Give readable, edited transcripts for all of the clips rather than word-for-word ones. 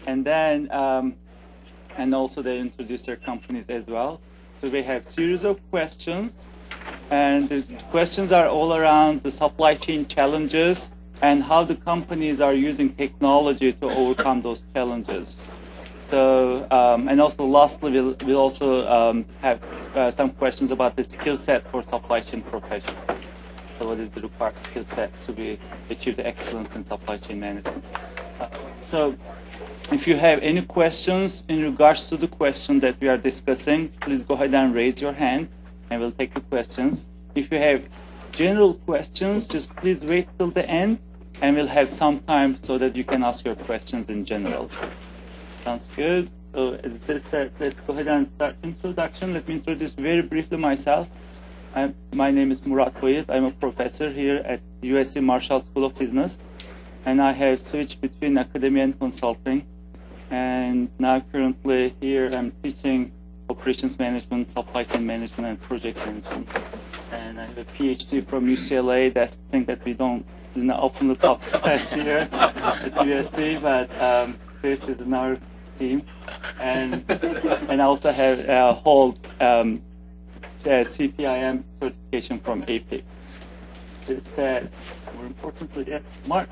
and then and also they introduce their companies as well. So we have series of questions, and the questions are all around the supply chain challenges and how the companies are using technology to overcome those challenges. So, and also lastly, we'll also have some questions about the skill set for supply chain professionals. So what is the required skill set to achieve the excellence in supply chain management? So if you have any questions in regards to the question that we are discussing, please go ahead and raise your hand and we'll take the questions. If you have general questions, just please wait till the end and we'll have some time so that you can ask your questions in general. Sounds good. So as I said, let's go ahead and start introduction. Let me introduce very briefly myself. My name is Murat Boyez. I'm a professor here at USC Marshall School of Business. And I have switched between academia and consulting. And now currently here I'm teaching operations management, supply chain management, and project management. And I have a PhD from UCLA. That's the thing that we don't often look up class here at USC, but this is another team. And I also have a whole CPIM certification from APEX. It said, more importantly, that's Mark.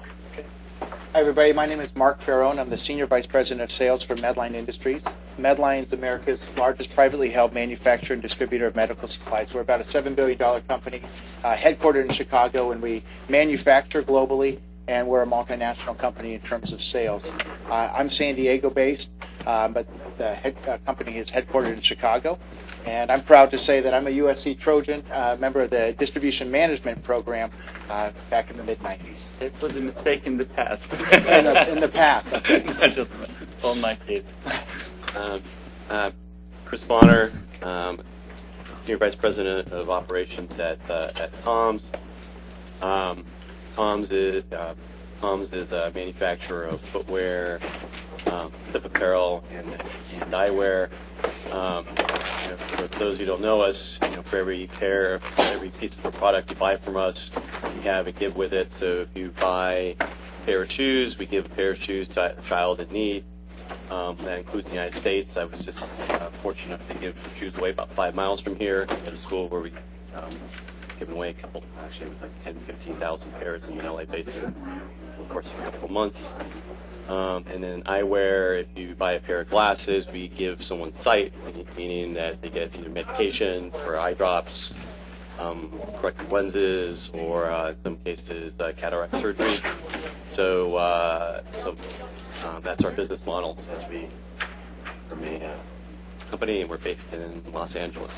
Hi, everybody. My name is Mark Ferrone. I'm the Senior Vice President of Sales for Medline Industries. Medline is America's largest privately held manufacturer and distributor of medical supplies. We're about a $7 billion company, headquartered in Chicago, and we manufacture globally, and we're a multinational company in terms of sales. I'm San Diego-based, but the company is headquartered in Chicago. And I'm proud to say that I'm a USC Trojan, member of the distribution management program back in the mid-90s. It was a mistake in the past. in the past. Not just on my case. Chris Bonner, Senior Vice President of Operations at Tom's. Tom's is a manufacturer of footwear, hip apparel, and eyewear. For those who don't know us, for every piece of a product you buy from us, we have a give with it. So if you buy a pair of shoes, we give a pair of shoes to a child in need. That includes the United States. I was just fortunate enough to give shoes away about 5 miles from here at a school where we given away a couple, actually it was like 10, 15,000 pairs in the LA Basin over the course of a couple of months. And then eyewear, if you buy a pair of glasses, we give someone sight, meaning that they get either medication for eye drops, corrective lenses, or in some cases cataract surgery. So that's our business model as we from a company, and we're based in Los Angeles.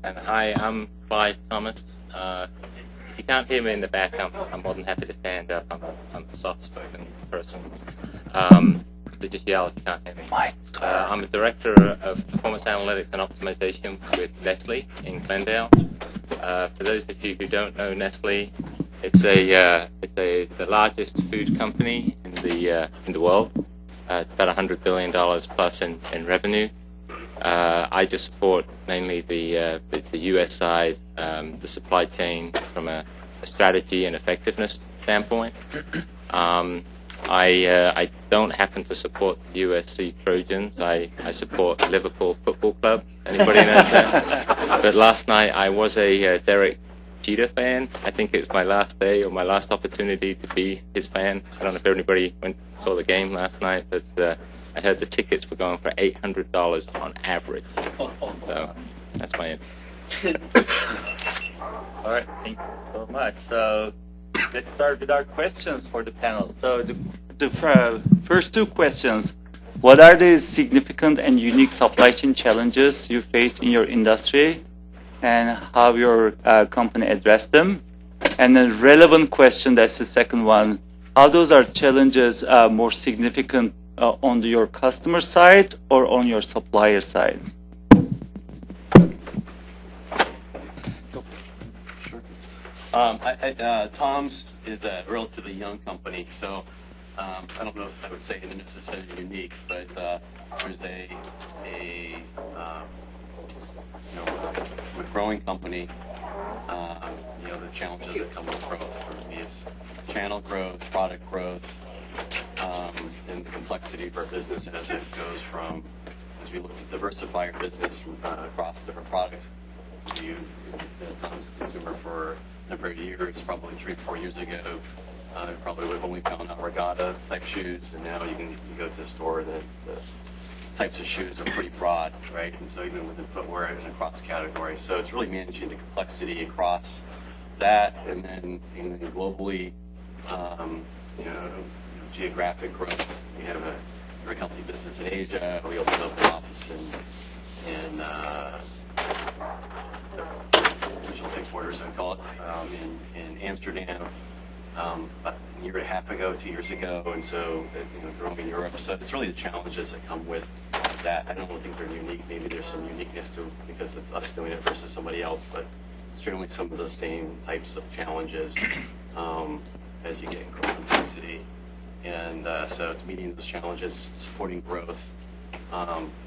And hi, I'm Clive Thomas. If you can't hear me in the back, I'm more than happy to stand up. I'm a soft-spoken person. So just yell if you can't hear me. I'm a director of performance analytics and optimization with Nestle in Glendale. For those of you who don't know Nestle, it's the largest food company in the world. It's about $100 billion plus in revenue. I just support mainly the U.S. side, the supply chain from a strategy and effectiveness standpoint. I don't happen to support the USC Trojans. I support Liverpool Football Club. Anybody knows that? But last night I was a Derek Jeter fan. I think it was my last day or my last opportunity to be his fan. I don't know if anybody went and saw the game last night, but I heard the tickets were going for $800 on average. So that's my end. All right, thank you so much. So let's start with our questions for the panel. So the first two questions: what are the significant and unique supply chain challenges you face in your industry, and how your company addressed them? And the relevant question, that's the second one: how those are challenges more significant on your customer side or on your supplier side? Tom's is a relatively young company, so I don't know if I would say it's necessarily unique, but there's a growing company. The challenges that come with growth is channel growth, product growth, complexity of our business as it goes from, as we look to diversify our business across different products. You've been a Tom's consumer for a number of years, probably 3 or 4 years ago. You probably would have only found out regatta type shoes, and now you go to a store and the types of shoes are pretty broad, right? And so even within footwear and across categories. So it's really managing the complexity across that, and then globally, geographic growth. We have a very healthy business in Asia. We opened up an office in regional headquarters, I call it, in Amsterdam. About a year and a half ago, 2 years ago, and so growing in Europe. So it's really the challenges that come with that. I don't think they're unique. Maybe there's some uniqueness to because it's us doing it versus somebody else, but it's generally some of the same types of challenges as you get in growth intensity. And so it's meeting those challenges, supporting growth.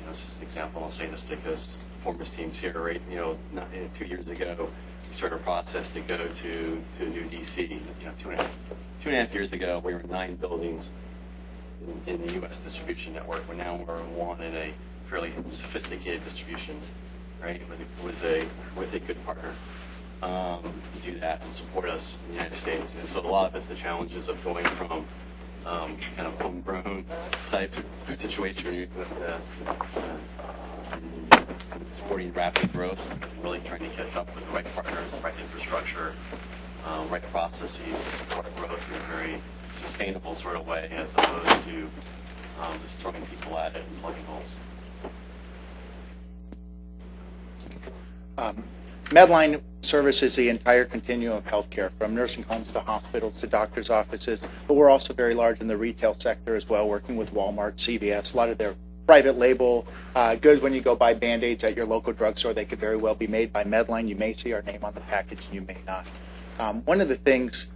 It's just an example. I'll say this because performance teams here, right? 2 years ago, we started a process to go to a new DC. 2.5 years ago, we were in 9 buildings in the U.S. distribution network. We're now in 1 in a fairly sophisticated distribution, right? With a good partner to do that and support us in the United States. And so a lot of it's the challenges of going from kind of homegrown type situation with supporting rapid growth, and really trying to catch up with the right partners, the right infrastructure, right processes to support growth in a very sustainable sort of way, as opposed to just throwing people at it and plugging holes. Medline services the entire continuum of healthcare, from nursing homes to hospitals to doctors' offices, but we're also very large in the retail sector as well, working with Walmart, CVS, a lot of their private label goods. When you go buy Band-Aids at your local drugstore, they could very well be made by Medline. You may see our name on the package, and you may not. One of the things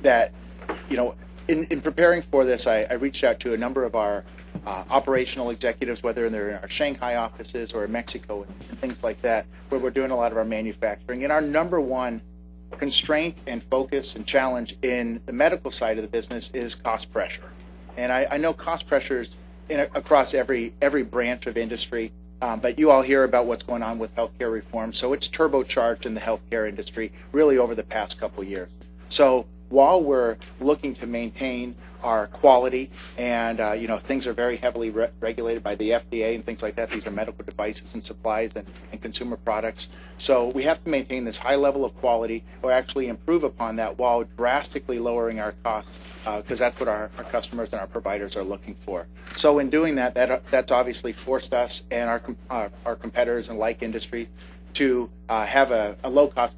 that, in preparing for this, I reached out to a number of our operational executives, whether they're in our Shanghai offices or in Mexico and things like that, where we're doing a lot of our manufacturing. And our number one constraint and focus and challenge in the medical side of the business is cost pressure. And I know cost pressures across every branch of industry, but you all hear about what's going on with healthcare reform. So it's turbocharged in the healthcare industry really over the past couple of years. So while we're looking to maintain our quality and things are very heavily regulated by the FDA and things like that, these are medical devices and supplies and consumer products, so we have to maintain this high level of quality or actually improve upon that while drastically lowering our costs, because that's what our customers and our providers are looking for. So in doing that's obviously forced us and our competitors and like industries to have a low-cost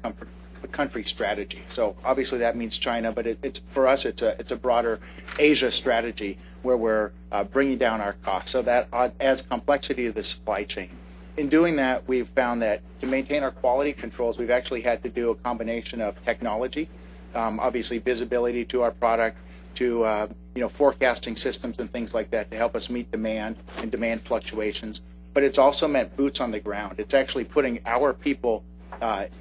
country strategy. So obviously that means China, but it's for us it's a broader Asia strategy where we're bringing down our costs. So that adds complexity to the supply chain. In doing that, we've found that to maintain our quality controls, we've actually had to do a combination of technology, obviously visibility to our product, to forecasting systems and things like that to help us meet demand and demand fluctuations. But it's also meant boots on the ground. It's actually putting our people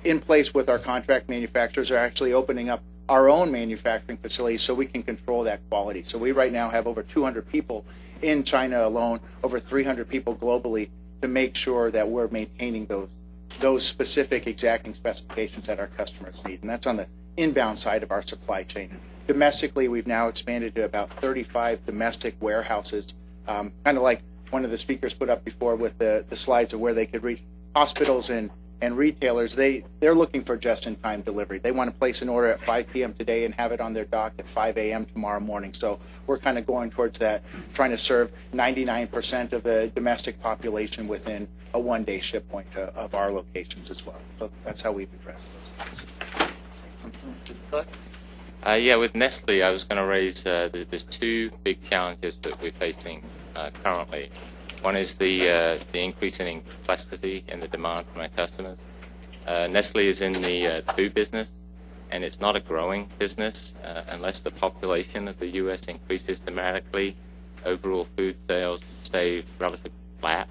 in place with our contract manufacturers, are actually opening up our own manufacturing facilities so we can control that quality. So we right now have over 200 people in China alone, over 300 people globally, to make sure that we're maintaining those specific exacting specifications that our customers need. And that's on the inbound side of our supply chain. Domestically, we've now expanded to about 35 domestic warehouses, kind of like one of the speakers put up before with the slides of where they could reach hospitals and retailers. They're looking for just-in-time delivery. They want to place an order at 5 p.m. today and have it on their dock at 5 a.m. tomorrow morning. So we're kind of going towards that, trying to serve 99% of the domestic population within a one-day ship point of our locations as well. So that's how we've addressed those things. With Nestle, I was going to raise there's 2 big challenges that we're facing currently. One is the increasing complexity in the demand from our customers. Nestle is in the food business, and it's not a growing business unless the population of the U.S. increases dramatically. Overall food sales stay relatively flat.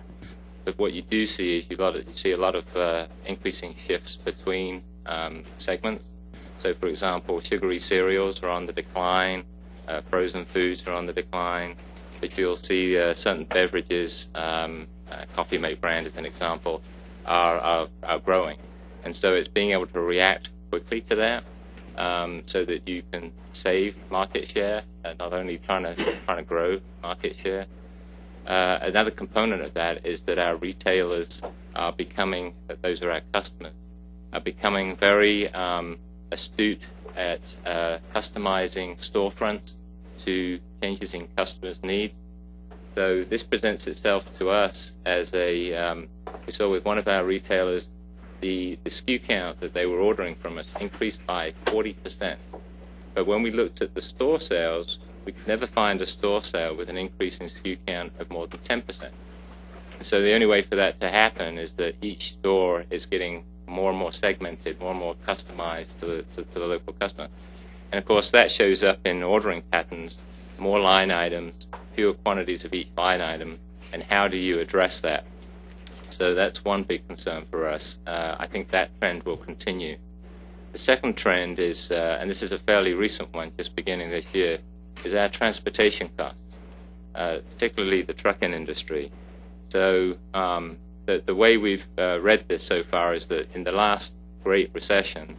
But what you do see is you see a lot of increasing shifts between segments. So, for example, sugary cereals are on the decline, frozen foods are on the decline, but you'll see certain beverages, Coffee Mate brand as an example, are growing. And so it's being able to react quickly to that, so that you can save market share, not only trying to grow market share. Another component of that is that our retailers are becoming, those are our customers, are becoming very astute at customizing storefronts to changes in customers' needs. So this presents itself to us as we saw with one of our retailers, the SKU count that they were ordering from us increased by 40%. But when we looked at the store sales, we could never find a store sale with an increase in SKU count of more than 10%. And so the only way for that to happen is that each store is getting more and more segmented, more and more customized to the local customer. And of course that shows up in ordering patterns, more line items, fewer quantities of each line item, and how do you address that? So that's one big concern for us. I think that trend will continue. The second trend is, and this is a fairly recent one, just beginning this year, is our transportation costs, particularly the trucking industry. So the way we've read this so far is that in the last Great Recession,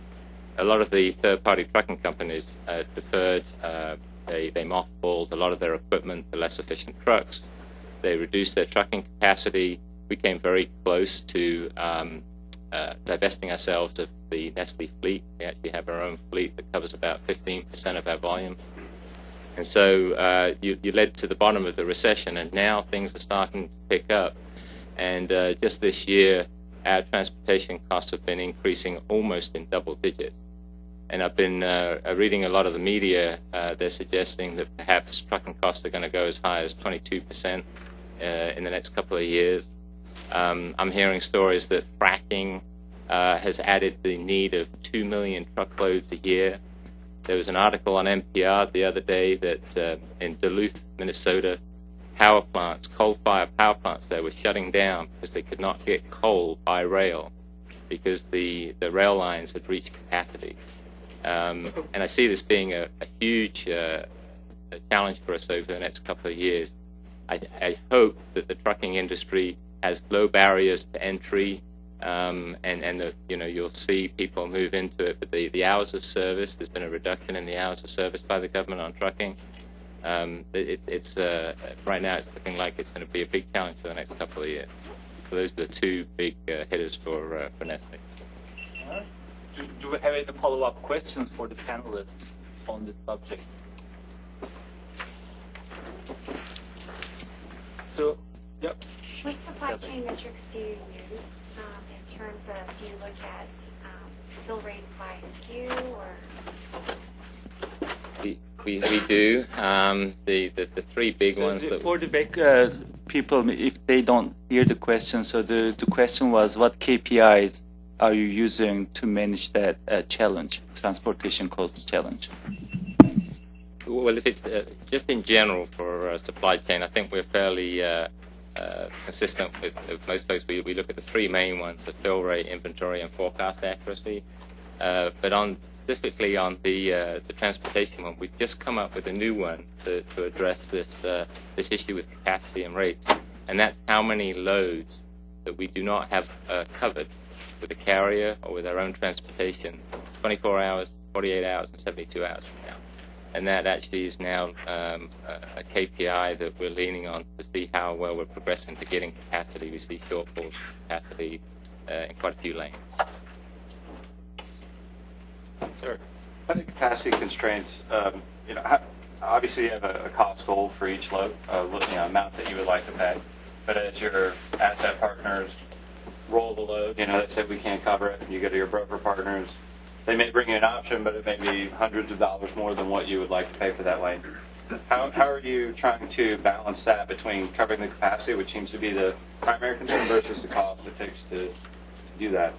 a lot of the third-party trucking companies deferred, they mothballed a lot of their equipment to less efficient trucks. They reduced their trucking capacity. We came very close to divesting ourselves of the Nestle fleet. We actually have our own fleet that covers about 15% of our volume. And so you led to the bottom of the recession, and now things are starting to pick up. And just this year, our transportation costs have been increasing almost in double digits. And I've been reading a lot of the media. They're suggesting that perhaps trucking costs are going to go as high as 22% in the next couple of years. I'm hearing stories that fracking has added the need of 2 million truckloads a year. There was an article on NPR the other day that in Duluth, Minnesota, power plants, coal-fired power plants there were shutting down because they could not get coal by rail because the rail lines had reached capacity. And I see this being a huge challenge for us over the next couple of years. I hope that the trucking industry has low barriers to entry, and you'll see people move into it. But the hours of service, there's been a reduction in the hours of service by the government on trucking. It's right now it's looking like it's going to be a big challenge for the next couple of years. So those are the two big hitters for Nestle. Do we have any follow-up questions for the panelists on this subject? So, yep. What supply chain metrics do you use in terms of, do you look at fill rate by SKU or? We do. The three big ones that for the back people, if they don't hear the question, so the question was, what KPIs are you using to manage that challenge, transportation cost challenge? Well, if it's just in general for supply chain, I think we're fairly consistent with most folks. We look at the three main ones: the fill rate, inventory, and forecast accuracy. But specifically on the transportation one, we've just come up with a new one to address this issue with capacity and rates, and that's how many loads that we do not have covered with a carrier or with our own transportation 24 hours, 48 hours, and 72 hours from now. And that actually is now a KPI that we're leaning on to see how well we're progressing to getting capacity. We see shortfalls capacity in quite a few lanes. Sir, I think capacity constraints, obviously you have a cost goal for each load, amount that you would like to pay. But as your asset partners roll the load, they say we can't cover it, and you go to your broker partners, they may bring you an option, but it may be hundreds of dollars more than what you would like to pay for that lane. How are you trying to balance that between covering the capacity, which seems to be the primary concern, versus the cost it takes to do that?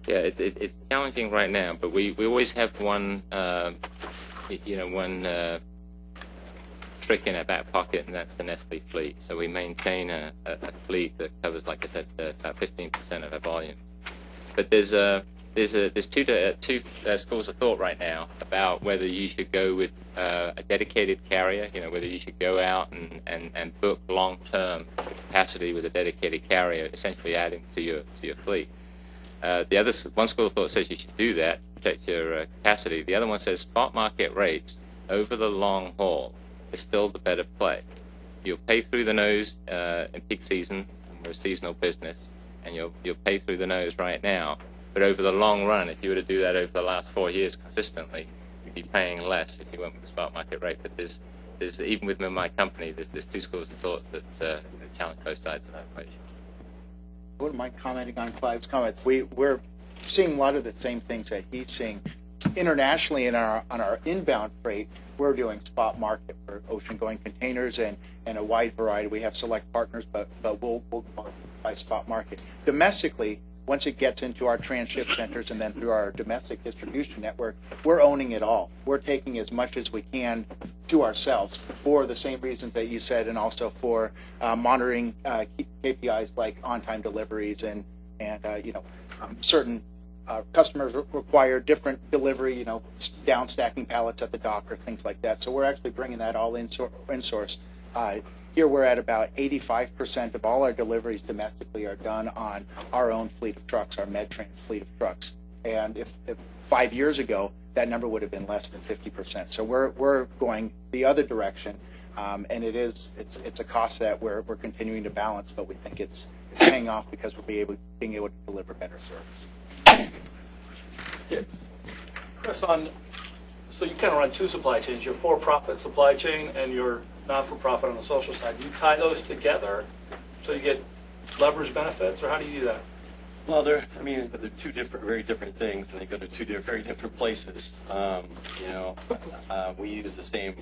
Yeah, it's challenging right now, but we always have one trick in our back pocket, and that's the Nestle fleet. So we maintain a fleet that covers, like I said, about 15% of our volume. But there's there's two schools of thought right now about whether you should go with a dedicated carrier, whether you should go out and book long-term capacity with a dedicated carrier, essentially adding to your fleet. The other one school of thought says you should do that, protect your capacity. The other one says spot market rates over the long haul is still the better play. You'll pay through the nose in peak season, and we're a seasonal business, and you'll pay through the nose right now. But over the long run, if you were to do that over the last 4 years consistently, you'd be paying less if you went with the spot market rate. But there's even within my company, there's two schools of thought that challenge both sides of that equation. I wouldn't mind commenting on Clive's comments. We're seeing a lot of the same things that he's seeing. Internationally, on our inbound freight, we're doing spot market for ocean-going containers and a wide variety. We have select partners, but we'll buy spot market. Domestically, once it gets into our transship centers and then through our domestic distribution network, we're owning it all. We're taking as much as we can to ourselves for the same reasons that you said, and also for monitoring KPIs like on-time deliveries and certain customers require different delivery, down stacking pallets at the dock or things like that. So we're actually bringing that all in-source. Here we're at about 85% of all our deliveries domestically are done on our own fleet of trucks, our Medtrans fleet of trucks. And if 5 years ago, that number would have been less than 50%. So we're going the other direction, and it's a cost that we're continuing to balance, but we think it's paying off because we're being able to deliver better service. Yes. Chris, so you kind of run two supply chains, your for-profit supply chain and your not-for-profit on the social side. You tie those together so you get leverage benefits, or how do you do that? Well, they're two very different things, and they go to very different places. We use the same,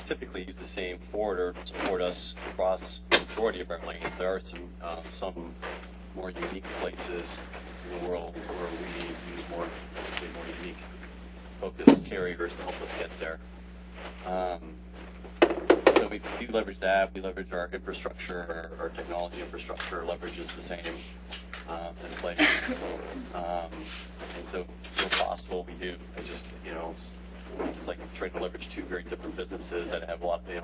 typically use the same forwarder to support us across the majority of our lanes. There are some more unique places in the world where we use more unique focused carriers to help us get there. So we do leverage that. We leverage our infrastructure, our technology infrastructure leverages the same in place. And so where possible, we do. It's just, it's like trying to leverage two very different businesses that have a lot, the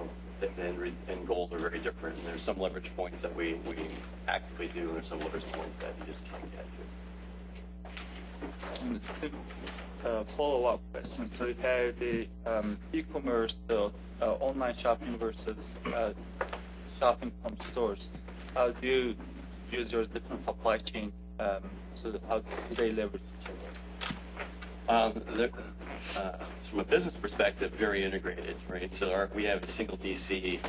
end goals are very different. And there's some leverage points that we actively do, and there's some leverage points that you just can't get to. Follow-up question. So you have the e-commerce, the online shopping versus shopping from stores. How do you use your different supply chains? So how do they leverage each other? From a business perspective, very integrated, right? So we have a single DC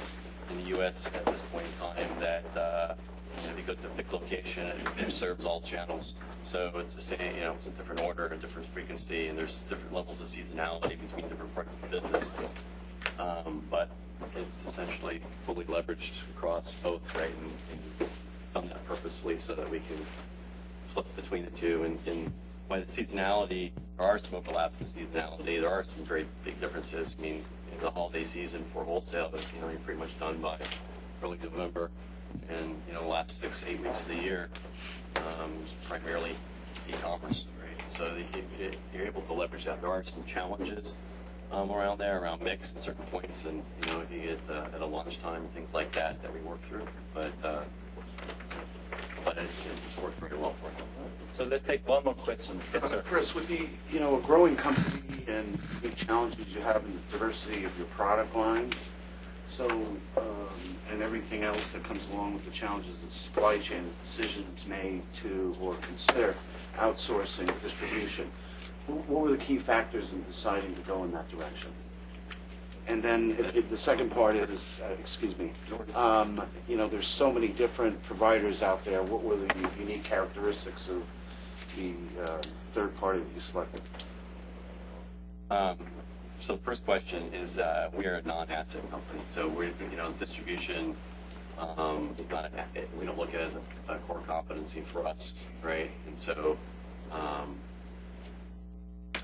in the U.S. at this point in time that if you go to a pick location, it serves all channels. So it's the same, it's a different order, a different frequency, and there's different levels of seasonality between different parts of the business. But it's essentially fully leveraged across both, right? And done that purposefully so that we can flip between the two. And by the seasonality, there are some overlaps in seasonality. There are some very big differences. I mean, in the holiday season for wholesale, you're pretty much done by early November. And the last 6-8 weeks of the year, primarily e-commerce, right? So you're able to leverage that. There are some challenges around there, around mix at certain points, and if you get at a lunchtime, things like that we work through. But it's worked very well for us. So let's take one more question. Yes, sir. Chris, with the a growing company and the big challenges you have in the diversity of your product line, so and everything else that comes along with the challenges of the supply chain, the decisions made to or consider outsourcing distribution, what were the key factors in deciding to go in that direction? And then the second part is, there's so many different providers out there. What were the unique characteristics of the third party that you selected? So the first question is we are a non-asset company. So we're, distribution is not, we don't look at it as a core competency for us, right? And so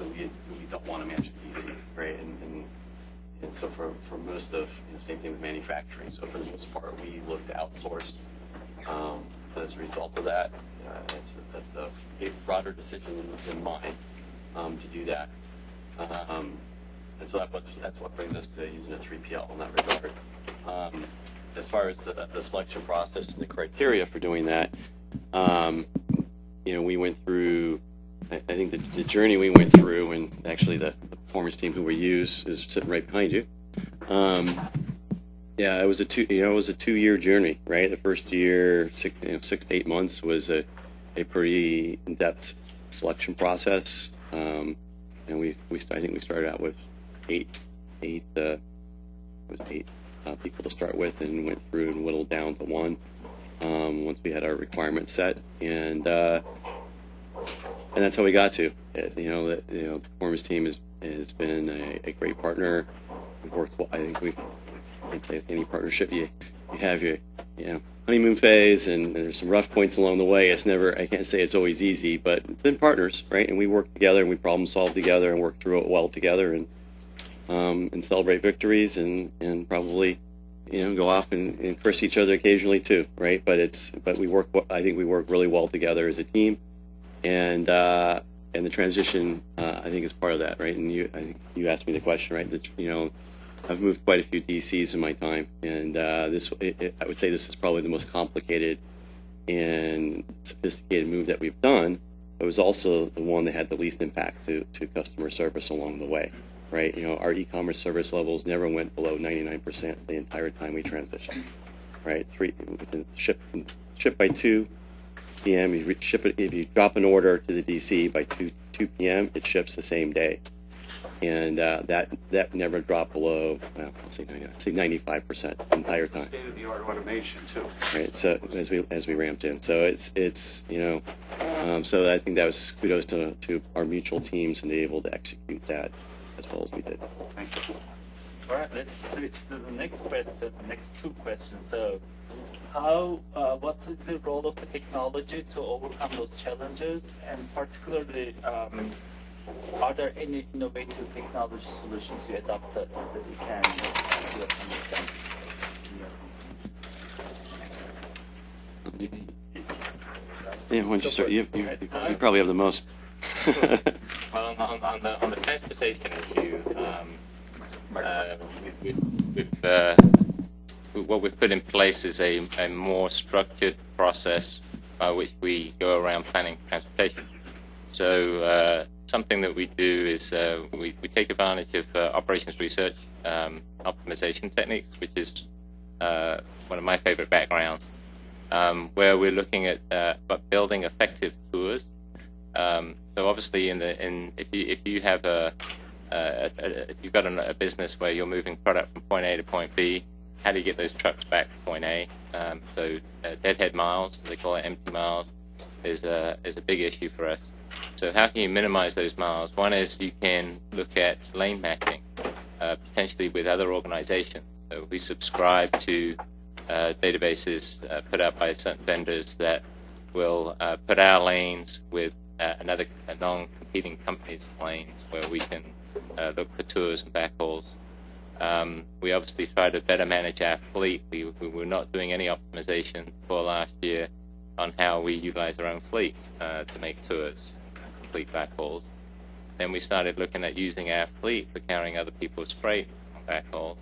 we don't want to manage a DC, right? And so for most of, same thing with manufacturing. So for the most part, we look to outsource as a result of that. That's a big, broader decision than mine to do that. And so that's what brings us to using a 3PL in that regard. As far as the selection process and the criteria for doing that, we went through, I think the journey we went through, and actually the performance team who we use is sitting right behind you. It was a 2-year journey, right? The first year, 6 to 8 months, was a pretty in-depth selection process. And I think we started out with eight people to start with, and went through and whittled down to one once we had our requirements set, and that's how we got to it. The performance team has been a great partner. We've worked well. I think I can say any partnership you have your honeymoon phase, and there's some rough points along the way. I can't say it's always easy, but been partners, right? And we work together, and we problem solve together, and work through it well together, and celebrate victories, and probably go off and curse each other occasionally too, right? But we work. I think we work really well together as a team, and the transition I think is part of that, right? And I think you asked me the question, right? I've moved quite a few DCs in my time, and I would say this is probably the most complicated and sophisticated move that we've done. It was also the one that had the least impact to customer service along the way, right? Our e-commerce service levels never went below 99% the entire time we transitioned, right? Ship by 2 p.m. If you drop an order to the DC by 2 p.m., it ships the same day. And that never dropped below, let's say 95% the entire time. State-of-the-art automation too. Right. So as we ramped in, so it's so I think that was kudos to our mutual teams and be able to execute that as well as we did. Thank you. All right, let's switch to the next question. The next two questions. So, what is the role of the technology to overcome those challenges, and particularly, are there any innovative technology solutions you adopted that you can do some of them in your company? Yeah, why don't you start? You probably have the most. Well, on the transportation issue, what we've put in place is a more structured process by which we go around planning transportation. So something that we do is we take advantage of operations research optimization techniques, which is one of my favorite backgrounds, where we're looking at building effective tours. So obviously, if you have if you've got a business where you're moving product from point A to point B, how do you get those trucks back to point A? So deadhead miles, they call it empty miles, is a big issue for us. So how can you minimize those miles? One is you can look at lane matching, potentially with other organizations. So we subscribe to databases put out by certain vendors that will put our lanes with another non-competing company's lanes, where we can look for tours and backhauls. We obviously try to better manage our fleet. We were not doing any optimization for last year on how we utilize our own fleet to make tours, complete backhauls. Then we started looking at using our fleet for carrying other people's freight on backhauls,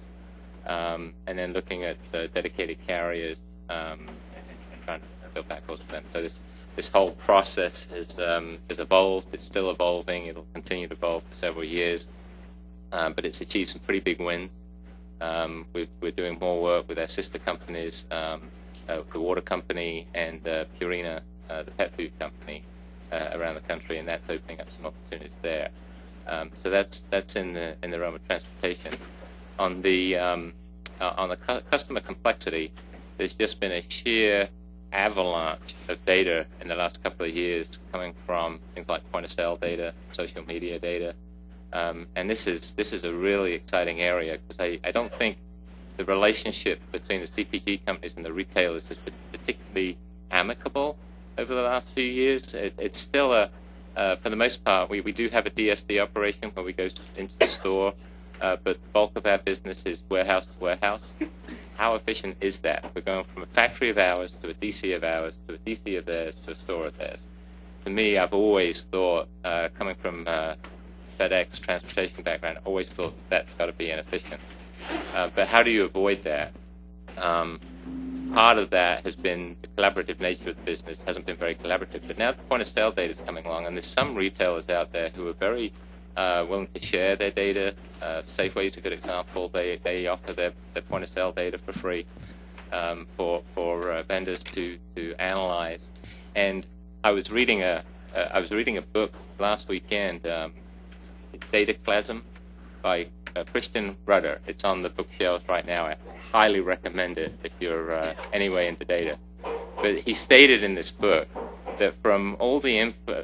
and then looking at the dedicated carriers and trying to build backhauls for them. So this whole process has evolved. It's still evolving. It'll continue to evolve for several years, but it's achieved some pretty big wins. We're doing more work with our sister companies, the water company and Purina, the pet food company, around the country, and that's opening up some opportunities there. So that's in the realm of transportation. On the customer complexity, there's just been a sheer avalanche of data in the last couple of years, coming from things like point of sale data, social media data, and this is a really exciting area, because I don't think the relationship between the CPG companies and the retailers has been particularly amicable over the last few years. It's still for the most part, we do have a DSD operation where we go into the store, but the bulk of our business is warehouse to warehouse. how efficient is that? We're going from a factory of ours to a DC of ours to a DC of theirs to a store of theirs. To me, I've always thought, coming from FedEx transportation background, always thought that's got to be inefficient. But how do you avoid that? Part of that has been the collaborative nature of the business. Hasn't been very collaborative. But now the point of sale data is coming along, and there's some retailers out there who are very willing to share their data. Safeway is a good example. They offer their point of sale data for free for vendors to analyze. And I was reading a book last weekend, Dataclasm by Christian Rudder. It's on the bookshelves right now. I highly recommend it if you're anyway into data. But he stated in this book that from all the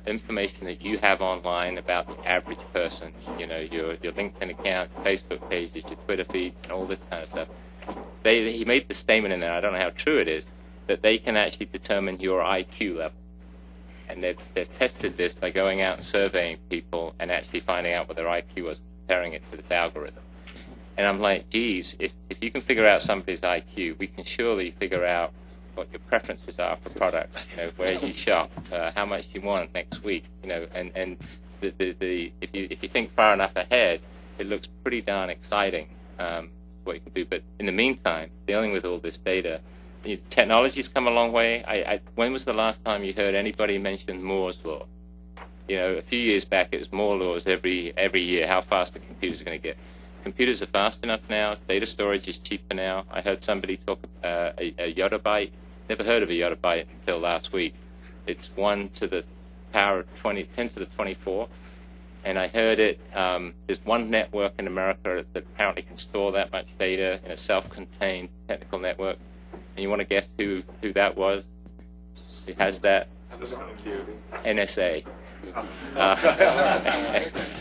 information that you have online about the average person, you know, your LinkedIn account, Facebook pages, your Twitter feeds, and all this kind of stuff, he made the statement in there, I don't know how true it is, that they can actually determine your IQ level. And they've tested this by going out and surveying people and actually finding out what their IQ was, comparing it to this algorithm. And I'm like, geez, if you can figure out somebody's IQ, we can surely figure out what your preferences are for products, you know, where you shop, how much you want next week, you know, and if you think far enough ahead, it looks pretty darn exciting what you can do. But in the meantime, dealing with all this data, technology's come a long way. When was the last time you heard anybody mention Moore's law? You know, a few years back it was Moore's laws every year. How fast the computers are going to get? Computers are fast enough now. Data storage is cheaper now. I heard somebody talk a yottabyte. Never heard of a yottabyte until last week. It's 1 to the power of 10 to the 24. And I heard it, there's one network in America that apparently can store that much data in a self-contained technical network. And you want to guess who that was? Who has that? NSA.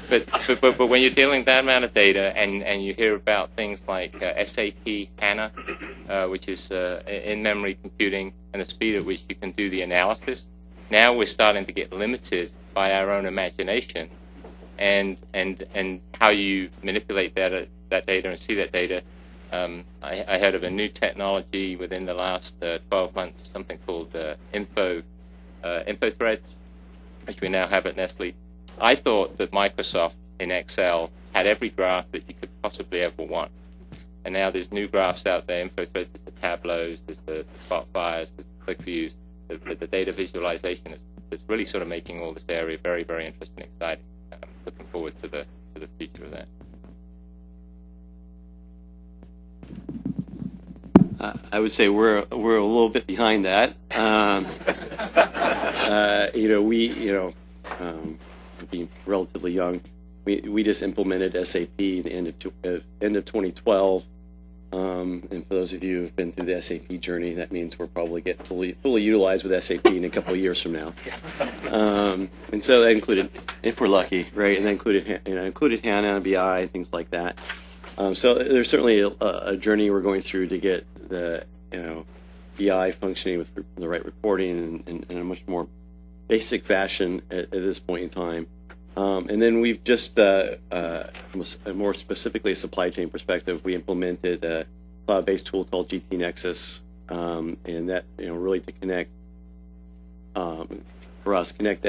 But when you're dealing with that amount of data and you hear about things like SAP HANA, which is in-memory computing, and the speed at which you can do the analysis, now we're starting to get limited by our own imagination and how you manipulate that data and see that data. I heard of a new technology within the last 12 months, something called info threads, which we now have at Nestle. I thought that Microsoft in Excel had every graph that you could possibly ever want. And now there's new graphs out there, info threads, there's the Tableaus, there's the Spotfires, there's the ClickViews, the data visualization is really sort of making all this area very, very interesting and exciting. I'm looking forward to the future of that. I would say we're a little bit behind that. Being relatively young, we just implemented SAP at the end of 2012. And for those of you who have been through the SAP journey, that means we'll probably get fully utilized with SAP in a couple of years from now. And so that included, if we're lucky, right? And that included HANA, BI, and things like that. So there's certainly a journey we're going through to get the BI functioning with the right reporting in a much more basic fashion at this point in time. And then we've just, from a more specifically a supply chain perspective, we implemented a cloud-based tool called GT Nexus, and that really to connect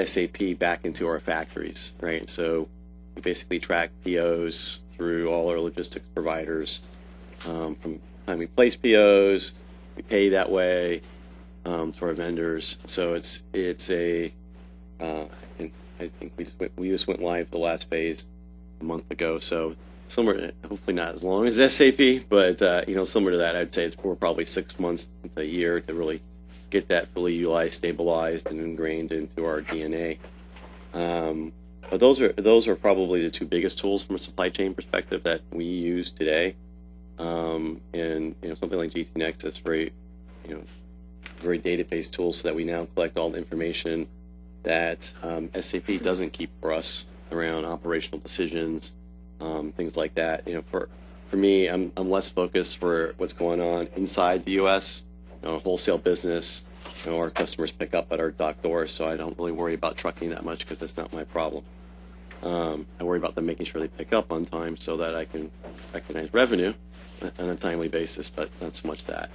SAP back into our factories, right? So we basically track POs through all our logistics providers. From the time we place POs, we pay that way to our vendors. So it's a and I think we just went live the last phase a month ago. So similar, hopefully not as long as SAP, but similar to that, I'd say we're probably 6 months to a year to really get that fully utilized, stabilized, and ingrained into our DNA. But those are probably the two biggest tools from a supply chain perspective that we use today. And something like GT Nexus, very database tool, so that we now collect all the information that SAP doesn't keep for us around operational decisions, things like that. For me, I'm less focused for what's going on inside the U.S. Wholesale business. Our customers pick up at our dock doors, so I don't really worry about trucking that much because that's not my problem. I worry about them making sure they pick up on time so that I can recognize revenue on a timely basis, but not so much that.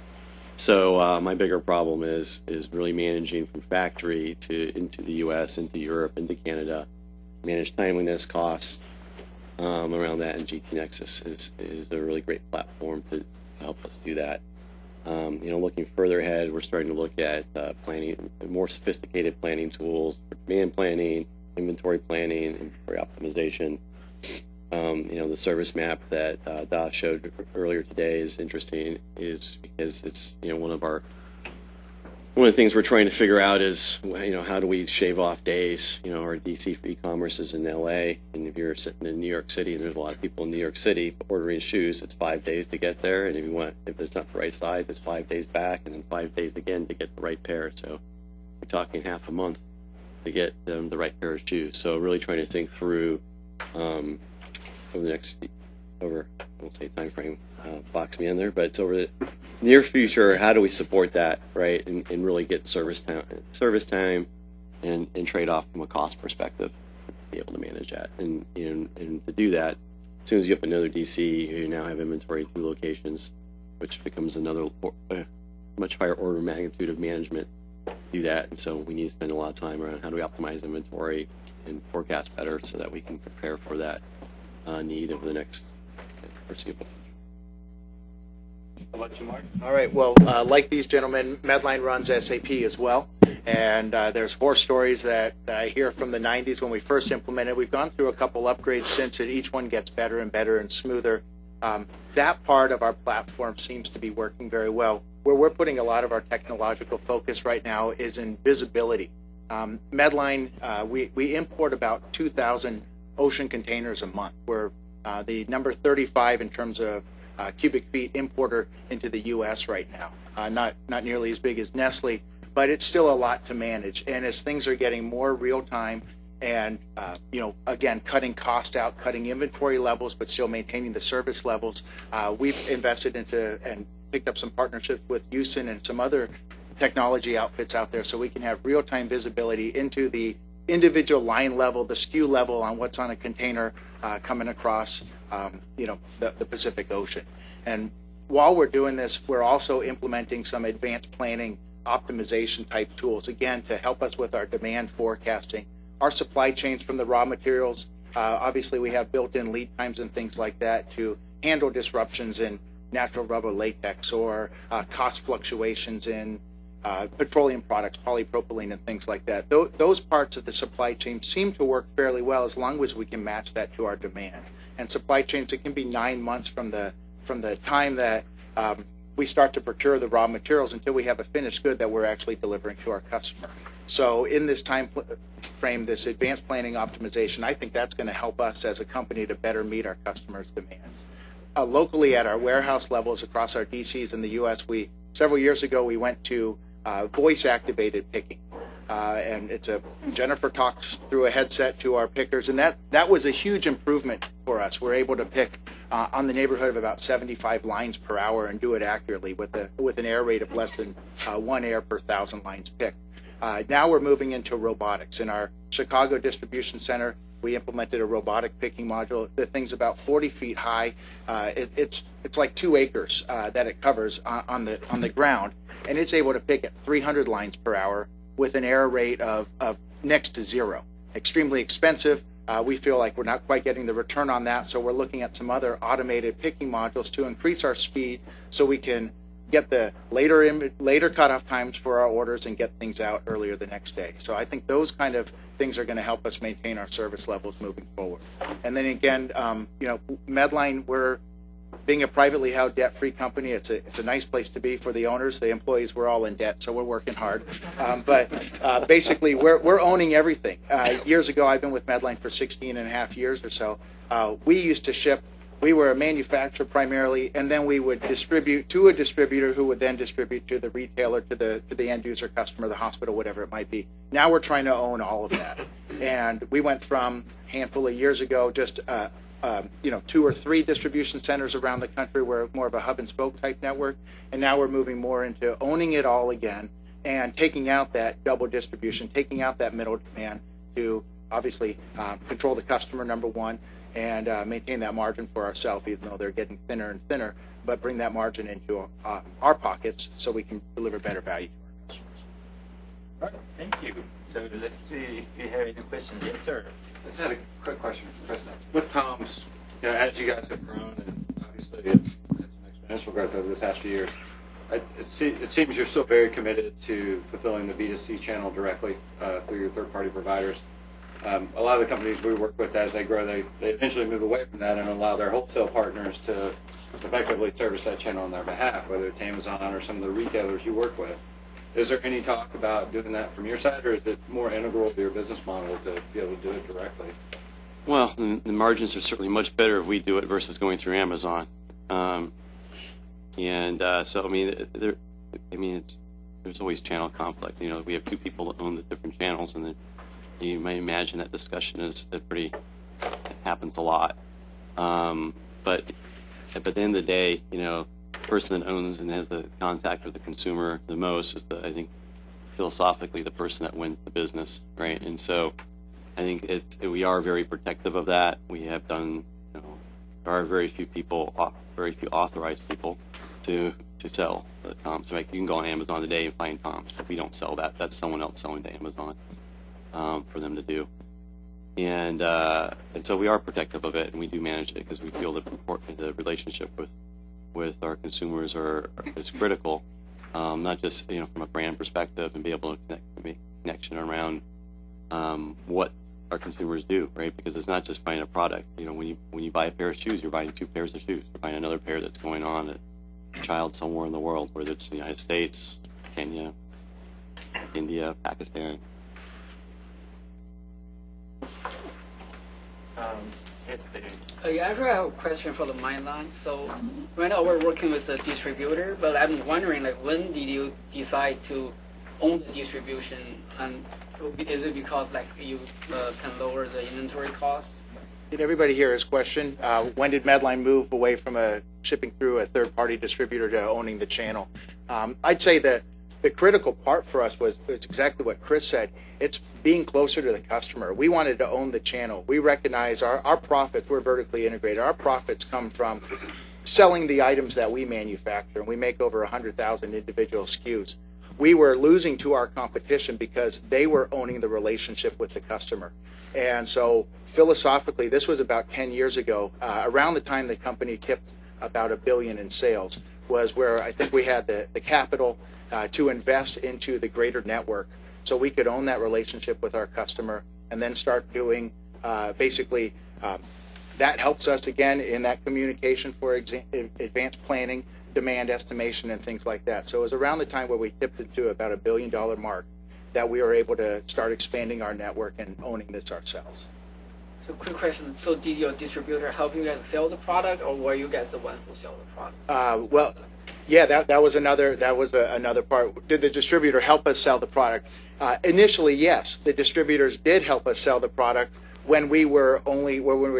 So my bigger problem is really managing from factory into the U.S., into Europe, into Canada, manage timeliness, costs around that, and GT Nexus is a really great platform to help us do that. Looking further ahead, we're starting to look at planning, more sophisticated planning tools for demand planning, inventory planning, inventory optimization. The service map that Das showed earlier today is interesting, is because it's one of the things we're trying to figure out is how do we shave off days. Our DC for e-commerce is in LA, and if you're sitting in New York City, and there's a lot of people in New York City ordering shoes, it's 5 days to get there, and if it's not the right size, it's 5 days back, and then 5 days again to get the right pair. So we're talking half a month to get them the right pair of shoes. So really trying to think through over the next, I won't say time frame, box me in there, but it's over the near future. How do we support that, right, and really get service time, and trade off from a cost perspective, to be able to manage that, and to do that, as soon as you have another DC, you now have inventory in 2 locations, which becomes another much higher order of magnitude of management to do that, and so we need to spend a lot of time around how do we optimize inventory and forecast better so that we can prepare for that need over the next foreseeable. How about you, Mark? All right. Well, like these gentlemen, Medline runs SAP as well, and there's 4 stories that I hear from the 90s when we first implemented. We've gone through a couple upgrades since, and each one gets better and better and smoother. That part of our platform seems to be working very well. Where we're putting a lot of our technological focus right now is in visibility. Medline, we import about 2,000 ocean containers a month. We're the number 35 in terms of cubic feet importer into the U.S. right now. Not nearly as big as Nestle, but it's still a lot to manage. And as things are getting more real time, and again, cutting cost out, cutting inventory levels, but still maintaining the service levels, we've invested into and picked up some partnerships with Usin and some other technology outfits out there, so we can have real time visibility into the individual line level, the SKU level on what's on a container coming across, the Pacific Ocean. And while we're doing this, we're also implementing some advanced planning optimization type tools, again, to help us with our demand forecasting. Our supply chains from the raw materials, obviously we have built-in lead times and things like that to handle disruptions in natural rubber latex or cost fluctuations in petroleum products, polypropylene, and things like that. Those parts of the supply chain seem to work fairly well as long as we can match that to our demand. And supply chains, it can be 9 months from the time that we start to procure the raw materials until we have a finished good that we're actually delivering to our customer. So in this time frame, this advanced planning optimization, I think that's going to help us as a company to better meet our customers' demands. Locally at our warehouse levels across our DCs in the U.S., several years ago we went to voice-activated picking, and Jennifer talks through a headset to our pickers, and that was a huge improvement for us. We're able to pick on the neighborhood of about 75 lines per hour and do it accurately with an error rate of less than 1 error per 1,000 lines picked. Now we're moving into robotics. In our Chicago distribution center, we implemented a robotic picking module. The thing's about 40 feet high. It's like 2 acres that it covers on the ground, and it's able to pick at 300 lines per hour with an error rate of next to 0. Extremely expensive. We feel like we're not quite getting the return on that, so we're looking at some other automated picking modules to increase our speed so we can get the later cutoff times for our orders and get things out earlier the next day. So I think those kind of things are going to help us maintain our service levels moving forward. And then again, Medline, we're being a privately held debt-free company. It's a nice place to be for the owners. The employees, we're all in debt, so we're working hard. But basically, we're owning everything. Years ago, I've been with Medline for 16 and a half years or so. We used to ship. We were a manufacturer primarily, and then we would distribute to a distributor who would then distribute to the retailer, to the end user customer, the hospital, whatever it might be. Now we're trying to own all of that. And we went from a handful of years ago, just 2 or 3 distribution centers around the country. We're more of a hub and spoke type network, and now we're moving more into owning it all again and taking out that double distribution, taking out that middle demand to obviously control the customer, number one, and maintain that margin for ourselves, even though they're getting thinner and thinner. but bring that margin into our pockets so we can deliver better value to our customers. All right, thank you. So let's see if we have any questions. Yes, sir. I just had a quick question for Chris. With Tom's, as you guys have grown and obviously had some exponential growth over the past few years, it seems you're still very committed to fulfilling the B2C channel directly through your third-party providers. A lot of the companies we work with, as they grow, they eventually move away from that and allow their wholesale partners to effectively service that channel on their behalf, whether it's Amazon or some of the retailers you work with. Is there any talk about doing that from your side, or is it more integral to your business model to be able to do it directly? Well, the margins are certainly much better if we do it versus going through Amazon. So I mean, there's always channel conflict. You know, we have two people that own the different channels, and then you may imagine that discussion it happens a lot. But at the end of the day, you know, the person that owns and has the contact with the consumer the most is I think, philosophically, the person that wins the business, right? And so I think we are very protective of that. We have done, you know, there are very few authorized people to sell the Toms. Like, you can go on Amazon today and find Toms, but we don't sell that. That's someone else selling to Amazon for them to do. And so we are protective of it, and we do manage it because we feel the relationship with our consumers is critical, not just, you know, from a brand perspective, and be able to make connection around what our consumers do, right? Because it's not just buying a product. You know, when you buy a pair of shoes, you're buying two pairs of shoes. You're buying another pair that's going on at a child somewhere in the world, whether it's the United States, Kenya, India, Pakistan. Yes, David. I actually have a question for the Mindline. So right now we're working with a distributor, but I'm wondering, like, when did you decide to own the distribution? And is it because, like, you can lower the inventory cost? Did everybody hear his question? When did Medline move away from shipping through a third-party distributor to owning the channel? I'd say that the critical part for us was exactly what Chris said. It's being closer to the customer. We wanted to own the channel. We recognize our profits, we're vertically integrated. Our profits come from selling the items that we manufacture, and we make over 100,000 individual SKUs. We were losing to our competition because they were owning the relationship with the customer. And so philosophically, this was about 10 years ago, around the time the company tipped about $1 billion in sales, was where I think we had the capital to invest into the greater network so we could own that relationship with our customer and then start doing basically that helps us again in that communication for advanced planning, demand estimation, and things like that. So it was around the time where we tipped it to about $1 billion mark that we were able to start expanding our network and owning this ourselves. So quick question. So did your distributor help you guys sell the product, or were you guys the one who sell the product? Well, yeah, that was another part. Did the distributor help us sell the product? Initially, yes, the distributors did help us sell the product when we were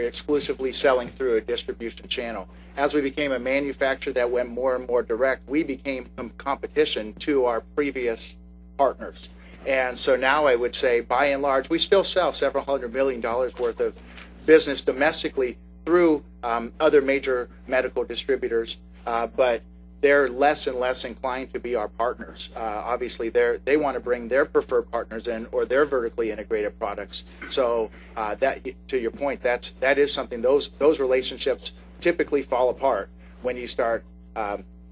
exclusively selling through a distribution channel. As we became a manufacturer that went more and more direct, we became competition to our previous partners. And so now I would say, by and large, we still sell several $100 million worth of business domestically through other major medical distributors, but they're less and less inclined to be our partners. Obviously, they want to bring their preferred partners in or their vertically integrated products. So that, to your point, that is something. Those relationships typically fall apart when you start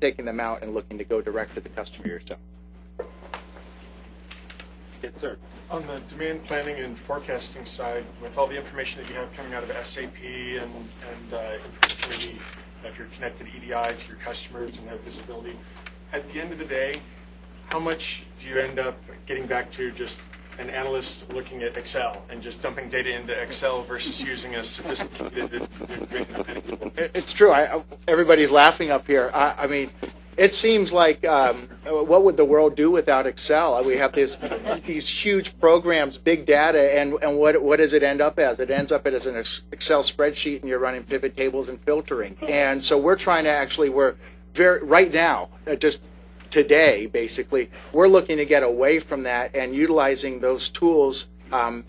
taking them out and looking to go direct to the customer yourself. Yes, sir. On the demand planning and forecasting side, with all the information that you have coming out of SAP and information if you're connected EDI to your customers and have visibility, at the end of the day, how much do you end up getting back to just an analyst looking at Excel and just dumping data into Excel versus using a sophisticated? It's true. Everybody's laughing up here. I mean, it seems like what would the world do without Excel? We have these huge programs, big data, and what does it end up as? It ends up as an Excel spreadsheet, and you're running pivot tables and filtering. And so we're trying to right now, just today, basically, we're looking to get away from that and utilizing those tools.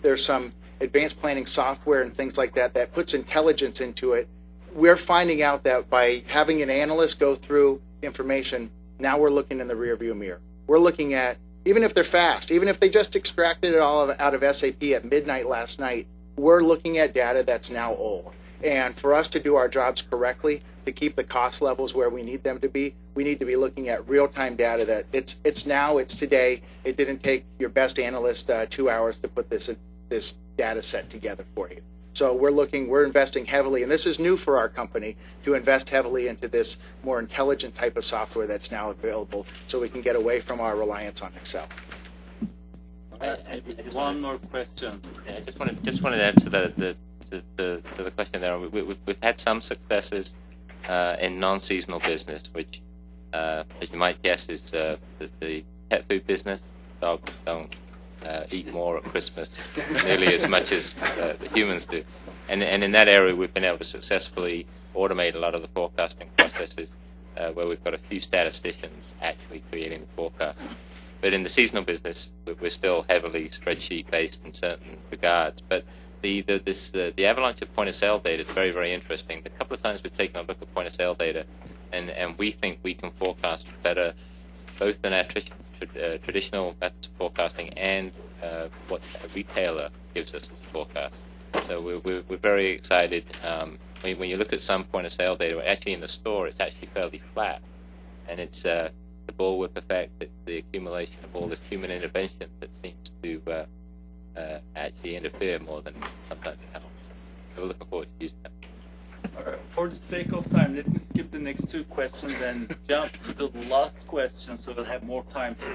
There's some advanced planning software and things like that that puts intelligence into it we're finding out that by having an analyst go through information, now we're looking in the rearview mirror. We're looking at, even if they're fast, even if they just extracted it all out of SAP at midnight last night, we're looking at data that's now old. And for us to do our jobs correctly, to keep the cost levels where we need them to be, we need to be looking at real-time data that it's now, it's today. It didn't take your best analyst 2 hours to put this data set together for you. So we're investing heavily, and this is new for our company, to invest heavily into this more intelligent type of software that's now available, so we can get away from our reliance on Excel. One more question. Yeah, I just wanted to answer the question there. We've had some successes in non-seasonal business, which, as you might guess, is the pet food business. Dogs don't eat more at Christmas nearly as much as the humans do. And in that area, we've been able to successfully automate a lot of the forecasting processes, where we've got a few statisticians actually creating the forecast. But in the seasonal business, we're still heavily spreadsheet-based in certain regards. But the avalanche of point-of-sale data is very, very interesting. A couple of times we've taken a look at point-of-sale data, and we think we can forecast better both than our traditional methods of forecasting and what a retailer gives us as a forecast. So we're very excited. When you look at some point-of-sale data, actually in the store, it's actually fairly flat, and it's the bullwhip effect. It's the accumulation of all this human intervention that seems to actually interfere more than sometimes it helps. So we're looking forward to using that. For the sake of time, let me skip the next two questions and jump to the last question, so we'll have more time to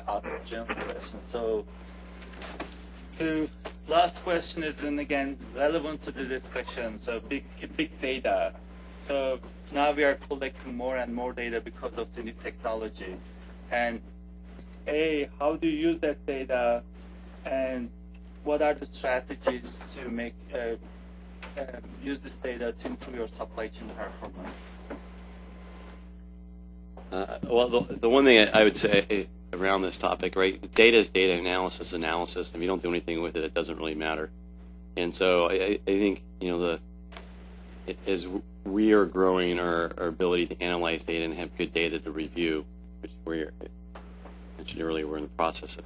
ask general questions. So the last question is then again relevant to the discussion. So big data. So now we are collecting more and more data because of the new technology. And how do you use that data, and what are the strategies to make use this data to improve your supply chain performance? Well, the one thing I would say around this topic, right? Data is data, analysis is analysis. If you don't do anything with it, it doesn't really matter. And so I think, as we are growing our ability to analyze data and have good data to review, which I mentioned earlier, we're in the process of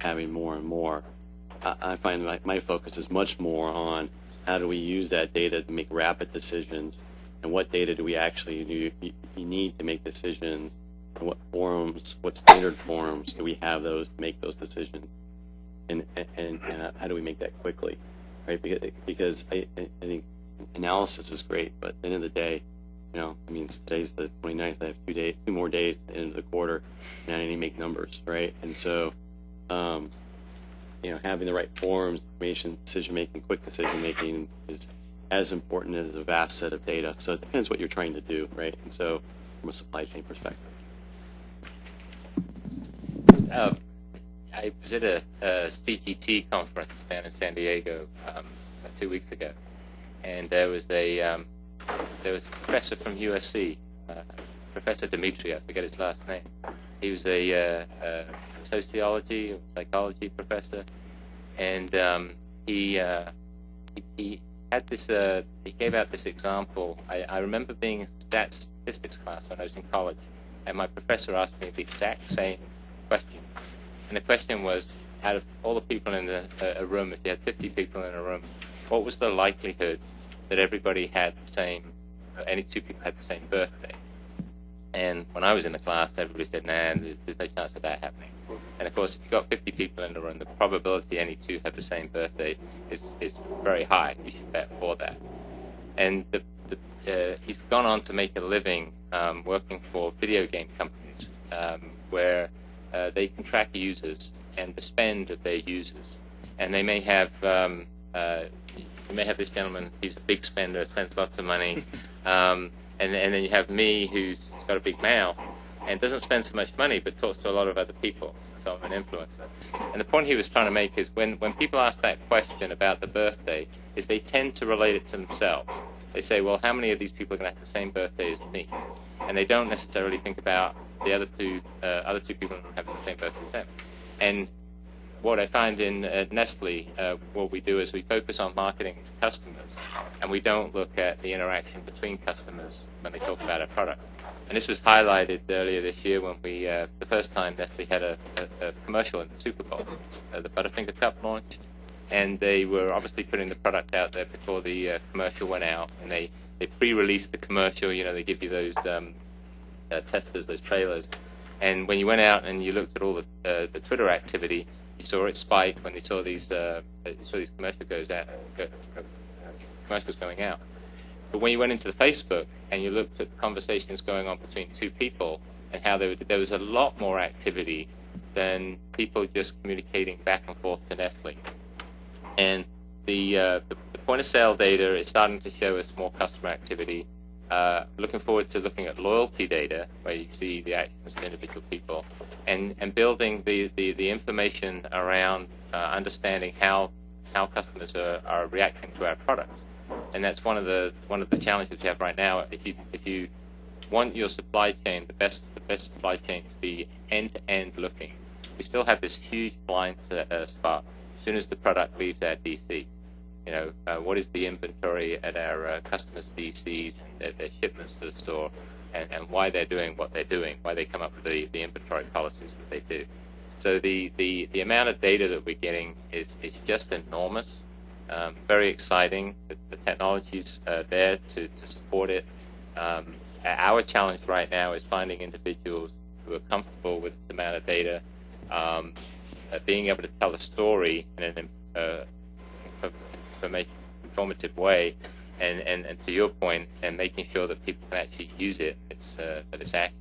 having more and more. I find my focus is much more on how do we use that data to make rapid decisions, and what data do we actually need to make decisions, and what standard forms do we have those to make those decisions, and how do we make that quickly, right? Because I think analysis is great, but at the end of the day, today's the 29th. I have 2 more days at the end of the quarter, and I need to make numbers, right? And so, having the right forms, information, decision-making, quick decision-making is as important as a vast set of data. So it depends what you're trying to do, right? And so from a supply chain perspective. I was at a CGT conference down in San Diego 2 weeks ago, and there was a professor from USC, Professor Dimitri, I forget his last name. He was a sociology or psychology professor, and he had this. He gave out this example. I remember being in statistics class when I was in college, and my professor asked me the exact same question. And the question was, out of all the people in a room, if you had 50 people in a room, what was the likelihood that everybody had the same, any two people had the same birthday? And when I was in the class, everybody said, nah, there's no chance of that happening. And of course, if you've got 50 people in the room, the probability any two have the same birthday is very high. You should bet for that. And he's gone on to make a living working for video game companies, where they can track users and the spend of their users. And they may have, you may have this gentleman, he's a big spender, spends lots of money, and then you have me, who's got a big mouth and doesn't spend so much money, but talks to a lot of other people, so I'm an influencer. And the point he was trying to make is when people ask that question about the birthday, is they tend to relate it to themselves. They say, well, how many of these people are going to have the same birthday as me? And they don't necessarily think about the other two people who have the same birthday as them. And what I find in Nestle, what we do is we focus on marketing to customers, and we don't look at the interaction between customers when they talk about a product. And this was highlighted earlier this year when we, the first time Nestle had a commercial in the Super Bowl, the Butterfinger Cup launch, and they were obviously putting the product out there before the commercial went out, and they pre-released the commercial. You know, they give you those testers, those trailers, and when you went out and you looked at all the Twitter activity, you saw it spike when you saw these commercials going out. But when you went into the Facebook and you looked at the conversations going on between two people and how there was a lot more activity than people just communicating back and forth to Nestle. And the point of sale data is starting to show us more customer activity. Looking forward to looking at loyalty data, where you see the actions of individual people, and building the information around understanding how customers are reacting to our products. And that's one of the challenges we have right now. If you want your supply chain, the best supply chain to be end-to-end looking, we still have this huge blind spot as soon as the product leaves our DC. You know, what is the inventory at our customers' DCs, their shipments to the store, and why they're doing what they're doing, why they come up with the inventory policies that they do. So the amount of data that we're getting is just enormous. Very exciting. The technology's there to support it. Our challenge right now is finding individuals who are comfortable with the amount of data, being able to tell a story in an informative way, and to your point, and making sure that people can actually use it, that it's accurate.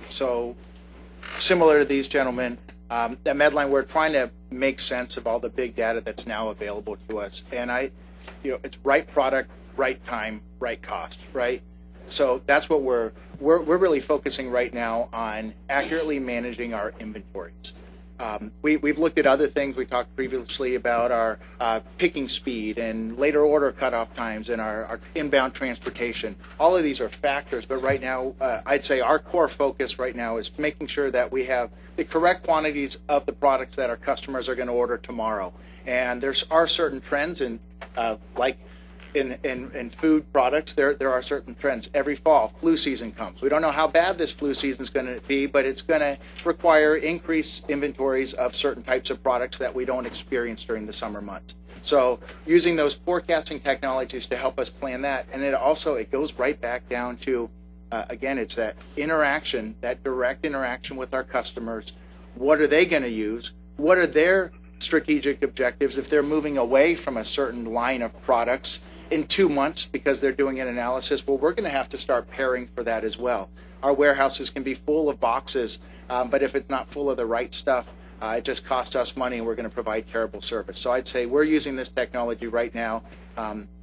So, similar to these gentlemen, at Medline, we're trying to make sense of all the big data that's now available to us. And it's right product, right time, right cost, right? So that's what we're really focusing right now on, accurately managing our inventories. We've looked at other things. We talked previously about our picking speed and later order cutoff times and our inbound transportation. All of these are factors, but right now, I'd say our core focus right now is making sure that we have the correct quantities of the products that our customers are going to order tomorrow. And there are certain trends in food products, there are certain trends. Every fall, flu season comes. We don't know how bad this flu season is going to be, but it's going to require increased inventories of certain types of products that we don't experience during the summer months. So using those forecasting technologies to help us plan that, and it goes right back down to, again, it's that interaction, that direct interaction with our customers. What are they going to use? What are their strategic objectives if they're moving away from a certain line of products in 2 months because they're doing an analysis? Well, we're going to have to start pairing for that as well. Our warehouses can be full of boxes, but if it's not full of the right stuff, it just costs us money and we're going to provide terrible service. So I'd say we're using this technology right now,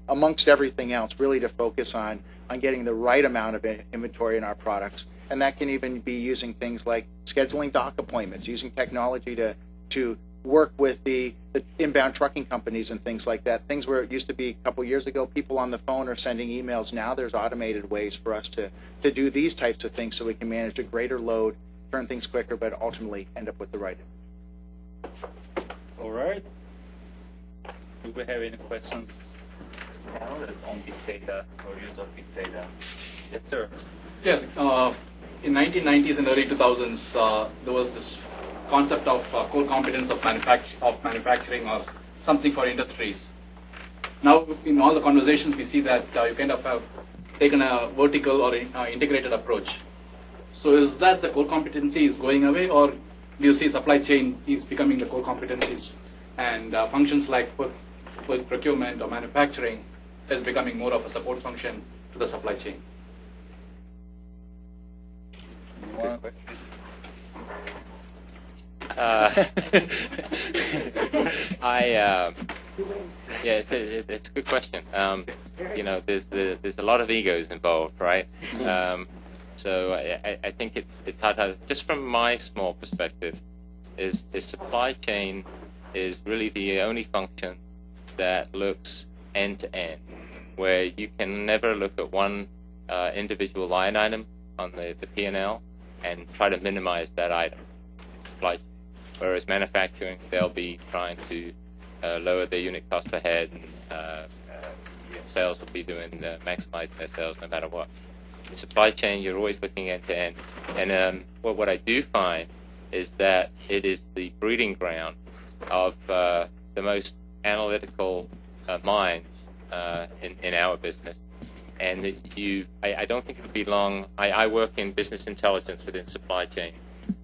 amongst everything else, really to focus on getting the right amount of inventory in our products. And that can even be using things like scheduling dock appointments, using technology to work with the inbound trucking companies and things like that. Things where it used to be a couple years ago, people on the phone are sending emails. Now there's automated ways for us to do these types of things so we can manage a greater load, turn things quicker, but ultimately end up with the right. All right. Do we have any questions on big data or use of big data? Yes, sir. Yeah. In 1990s and early 2000s, there was this concept of core competence of manufacturing or something for industries. Now, in all the conversations, we see that you kind of have taken a vertical or integrated approach. So is that the core competency is going away, or do you see supply chain is becoming the core competencies and functions like procurement or manufacturing is becoming more of a support function to the supply chain? Yeah, it's a good question. There's a lot of egos involved, right? So I think it's hard. Just from my small perspective, is supply chain is really the only function that looks end to end, where you can never look at one individual line item on the P&L and try to minimize that item. Supply chain. Whereas manufacturing, they'll be trying to lower their unit cost per head, and sales will be doing maximizing their sales no matter what. In supply chain, you're always looking end to end. And what I do find is that it is the breeding ground of the most analytical minds in our business. And I don't think it'll be long. I work in business intelligence within supply chain,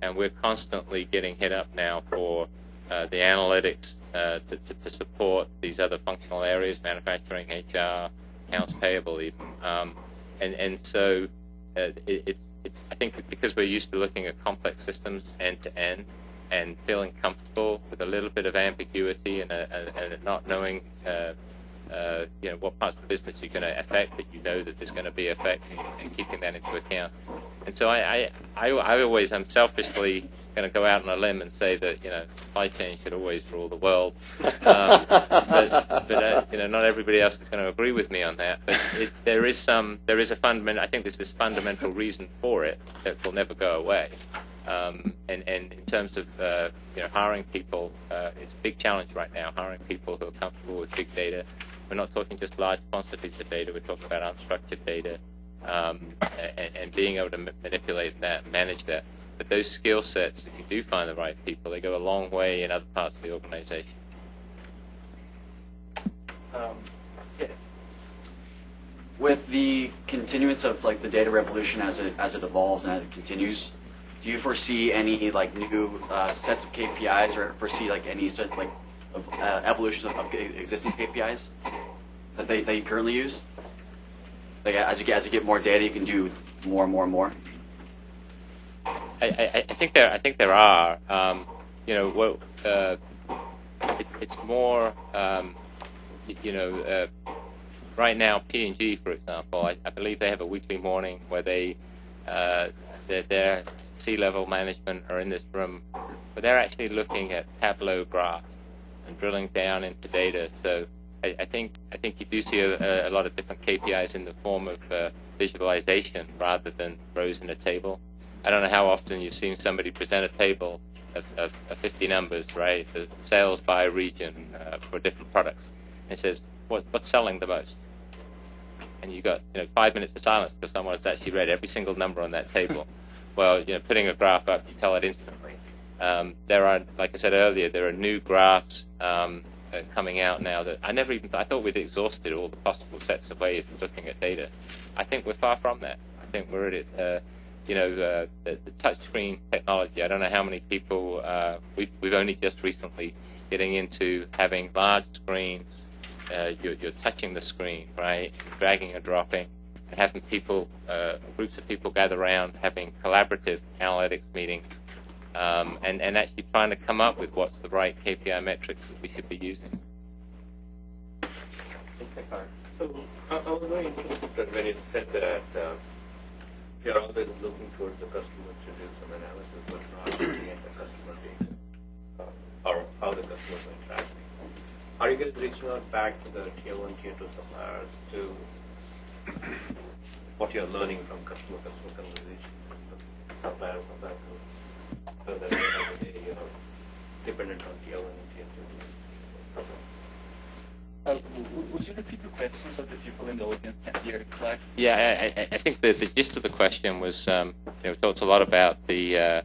and we're constantly getting hit up now for the analytics to support these other functional areas, manufacturing, HR, accounts payable even. And so it's I think because we're used to looking at complex systems end to end and feeling comfortable with a little bit of ambiguity and not knowing what parts of the business you're going to affect, but you know that there's going to be effect, and keeping that into account. And so I always am selfishly going to go out on a limb and say that supply chain should always rule the world, but not everybody else is going to agree with me on that. But there is a fundamental. I think there's this fundamental reason for it that will never go away. And in terms of hiring people, it's a big challenge right now. Hiring people who are comfortable with big data. We're not talking just large quantities of data. We're talking about unstructured data, and being able to manipulate that, and manage that. But those skill sets, if you do find the right people, they go a long way in other parts of the organization. Yes. With the continuance of the data revolution as it evolves and as it continues, do you foresee any new sets of KPIs, or foresee any set of evolutions of existing KPIs that you currently use? As you get more data, you can do more and more and more. I think there are. It's more. Right now, P&G, for example, I believe they have a weekly morning where their C-level management are in this room, but they're actually looking at Tableau graphs and drilling down into data. So I think you do see a lot of different KPIs in the form of visualization rather than rows in a table. I don't know how often you've seen somebody present a table of 50 numbers, right? The sales by region for different products. And it says, what's selling the most? And you got 5 minutes of silence because someone has actually read every single number on that table. Well, putting a graph up, you tell it instantly. There are, like I said earlier, there are new graphs coming out now that I thought we'd exhausted all the possible sets of ways of looking at data. I think we're far from that. I think we're at it. The touchscreen technology. I don't know how many people we've only just recently getting into having large screens. You're touching the screen, right? Dragging and dropping, and having people, groups of people gather around, having collaborative analytics meetings, and actually trying to come up with what's the right KPI metrics that we should be using. So I was very interested when you said that you're always looking towards the customer to do some analysis, but not looking at the customer data or how the customers are interacting. Are you guys reaching out back to the tier 1, tier 2 suppliers to what you're learning from customer conversation, suppliers of that group, so that at the end of the day you're dependent on tier 1 and tier 2 suppliers? Would you repeat the question so that people in the audience can hear it clearly? Yeah, I think the gist of the question was, we talked a lot about the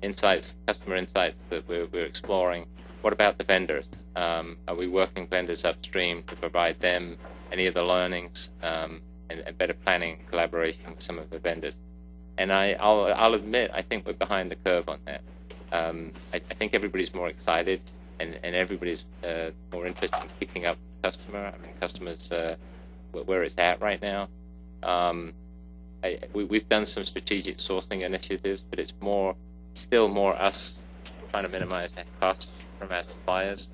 insights, customer insights that we're exploring. What about the vendors? Are we working vendors upstream to provide them any of the learnings and better planning and collaboration with some of the vendors? And I'll admit, I think we're behind the curve on that. I think everybody's more excited and everybody's more interested in keeping up with the customer. I mean, customers where it's at right now. We've done some strategic sourcing initiatives, but it's still more us trying to minimize that cost from our suppliers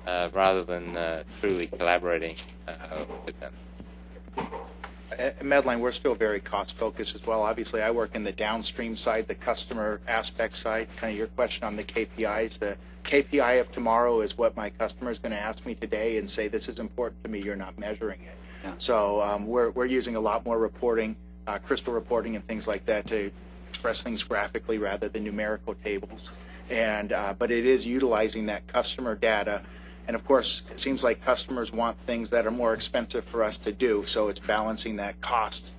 rather than truly collaborating with them. At Medline, we're still very cost-focused as well. Obviously, I work in the downstream side, the customer aspect side. Kind of your question on the KPIs. The KPI of tomorrow is what my customer is going to ask me today and say, this is important to me, you're not measuring it. Yeah. So we're using a lot more reporting, crystal reporting and things like that to express things graphically rather than numerical tables. and but it is utilizing that customer data. And of course, it seems like customers want things that are more expensive for us to do, so it's balancing that cost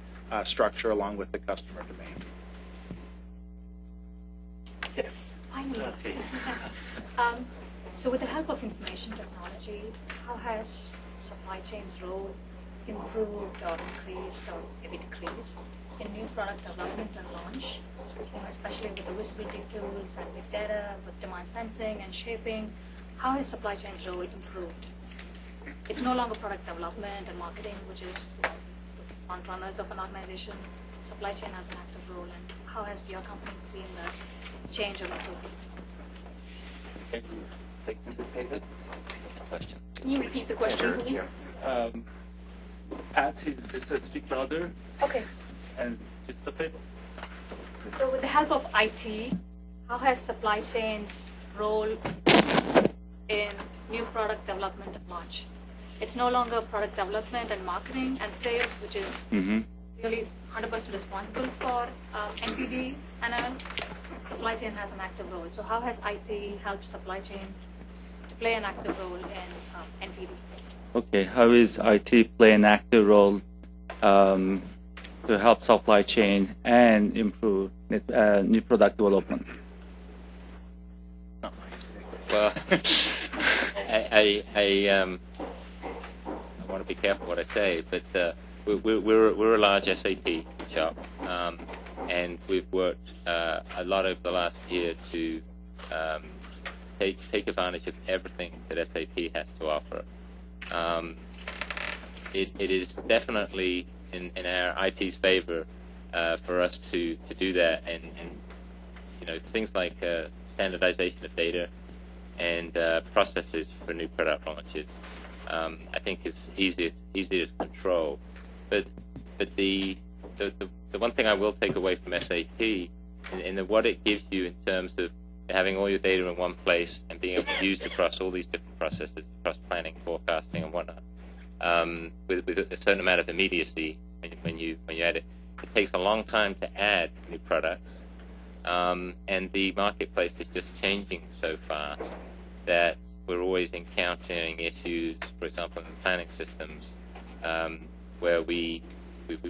structure along with the customer demand. Yes. Finally. Okay. So with the help of information technology, how has supply chain's role improved or increased or maybe decreased in new product development and launch, especially with the visibility tools and big data, with demand sensing and shaping? How has supply chain's role improved? It's no longer product development and marketing, which is the front runners of an organization. Supply chain has an active role, and how has your company seen that change or improvement? Okay, take this David. Question. Can you repeat the question, please? As you just speak louder Okay. and just a bit. So with the help of IT, how has supply chain's role in new product development and launch? It's no longer product development and marketing and sales, which is really 100% responsible for NPD and supply chain has an active role. So how has IT helped supply chain to play an active role in NPD? Okay, how is IT play an active role to help supply chain and improve new product development? Well, I want to be careful what I say, but we're a large SAP shop, and we've worked a lot over the last year to take advantage of everything that SAP has to offer. It is definitely in our IT's favor for us to do that, and things like standardization of data and processes for new product launches. I think it's easier to control, but the one thing I will take away from SAP and what it gives you in terms of having all your data in one place and being able to use it across all these different processes, across planning, forecasting, and whatnot, with a certain amount of immediacy when you add it. It takes a long time to add new products, and the marketplace is just changing so fast that we're always encountering issues, for example, in planning systems, where we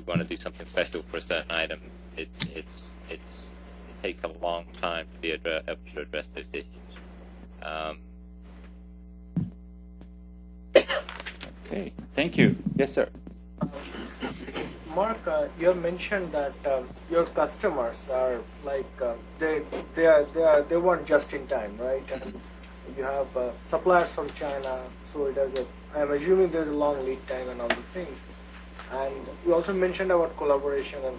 want to do something special for a certain item. It takes a long time to be able to address those issues. Okay, thank you. Yes, sir. Mark, you have mentioned that your customers are like they want just in time, right? And you have suppliers from China, so it has I'm assuming there's a long lead time and all these things. And you also mentioned about collaboration and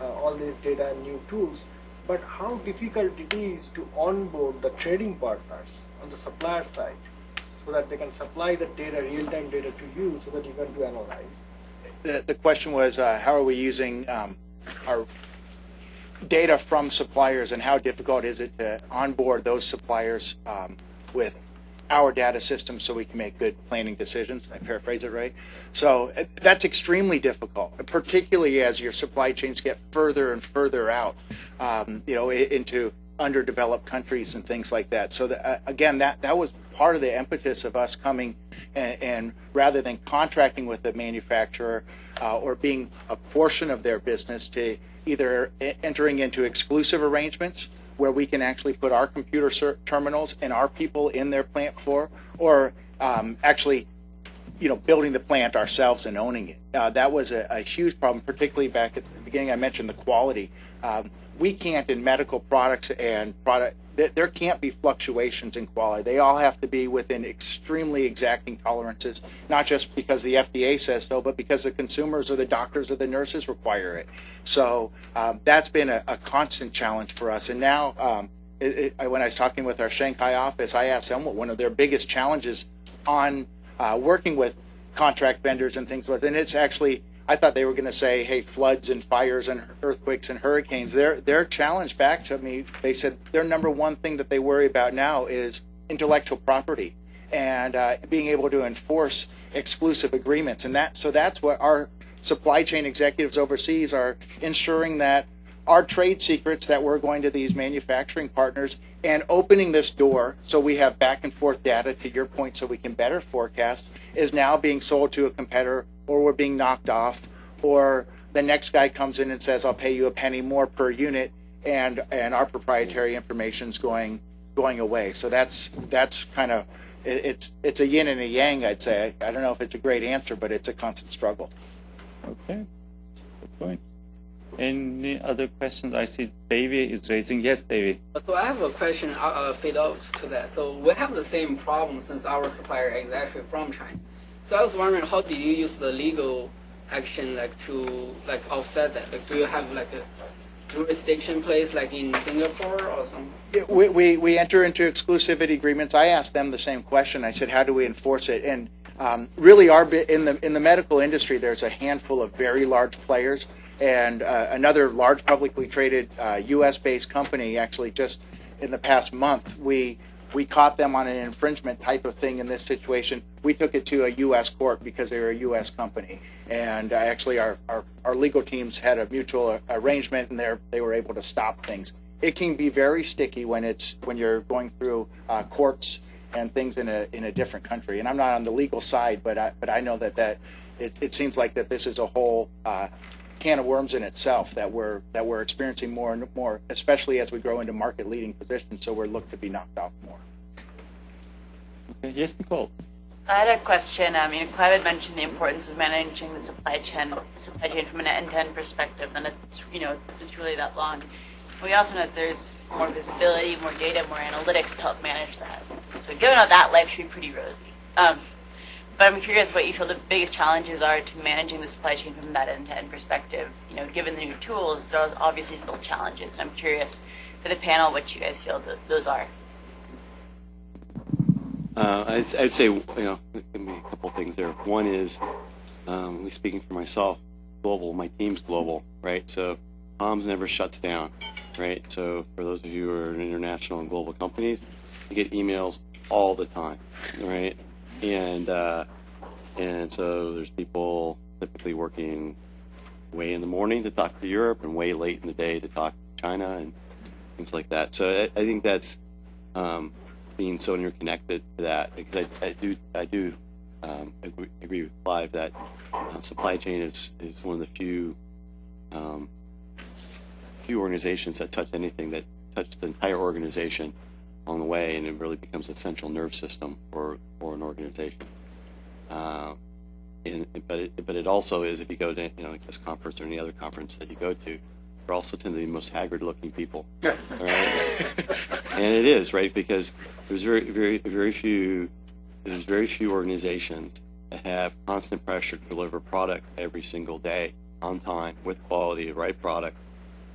all these data and new tools. But how difficult it is to onboard the trading partners on the supplier side so that they can supply the data, real-time data to you so that you can do analyze? The question was, how are we using our data from suppliers, and how difficult is it to onboard those suppliers with our data system so we can make good planning decisions? Did I paraphrase it right? So that's extremely difficult, particularly as your supply chains get further and further out, into underdeveloped countries and things like that. So again, that was part of the impetus of us coming and rather than contracting with the manufacturer or being a portion of their business, to either entering into exclusive arrangements where we can actually put our computer terminals and our people in their plant floor, or actually, building the plant ourselves and owning it. That was a huge problem, particularly back at the beginning. I mentioned the quality. We can't, in medical products and there can't be fluctuations in quality. They all have to be within extremely exacting tolerances, not just because the FDA says so, but because the consumers or the doctors or the nurses require it. So that's been a constant challenge for us. And now, when I was talking with our Shanghai office, I asked them what one of their biggest challenges on working with contract vendors and things was, and it's actually, I thought they were going to say, hey, floods and fires and earthquakes and hurricanes. Their challenge back to me, they said their number one thing that they worry about now is intellectual property and being able to enforce exclusive agreements. And that's what our supply chain executives overseas are ensuring, that our trade secrets that we're going to these manufacturing partners and opening this door so we have back and forth data, to your point, so we can better forecast, is now being sold to a competitor, or we're being knocked off, or the next guy comes in and says, I'll pay you a penny more per unit, and our proprietary information's going away. So that's kind of, it's a yin and a yang, I'd say. I don't know if it's a great answer, but it's a constant struggle. Okay, good point. Any other questions? I see Davey is raising. Yes, Davey. So I have a question feed off to that. So we have the same problem since our supplier is actually from China. So I was wondering, how do you use the legal action to offset that? Like, do you have like a jurisdiction place like in Singapore or something? Yeah, we enter into exclusivity agreements. I asked them the same question. I said, how do we enforce it? And really, in the medical industry, there's a handful of very large players. And another large publicly traded U.S.-based company, actually just in the past month, we caught them on an infringement type of thing in this situation. We took it to a U.S. court because they were a U.S. company. And actually our legal teams had a mutual arrangement, and they were able to stop things. It can be very sticky when you're going through courts and things in a different country. And I'm not on the legal side, but I know that it seems like that this is a whole can of worms in itself that we're experiencing more and more, especially as we grow into market leading positions. So we're looked to be knocked off more. Okay. Yes, Nicole. I had a question. Clive had mentioned the importance of managing the supply chain from an end-to-end perspective, and it's really that long. We also know that there's more visibility, more data, more analytics to help manage that. So given all that, life should be pretty rosy. But I'm curious what you feel the biggest challenges are to managing the supply chain from that end-to-end perspective. Given the new tools, there's obviously still challenges. And I'm curious for the panel what you guys feel that those are. I'd say, there can be a couple things there. One is, at least speaking for myself, global. My team's global, right? So comms never shuts down, right? So for those of you who are in international and global companies, you get emails all the time, right? And so there's people typically working way in the morning to talk to Europe and way late in the day to talk to China and things like that. So I think that's being so interconnected to that, because I do agree with Clive that supply chain is one of the few organizations that touch anything that touch the entire organization along the way, and it really becomes a central nerve system for an organization. But it also is, if you go to like this conference or any other conference that you go to, they're also tend to be the most haggard-looking people, right? And it is, right, because there's very few organizations that have constant pressure to deliver product every single day on time with quality, the right product.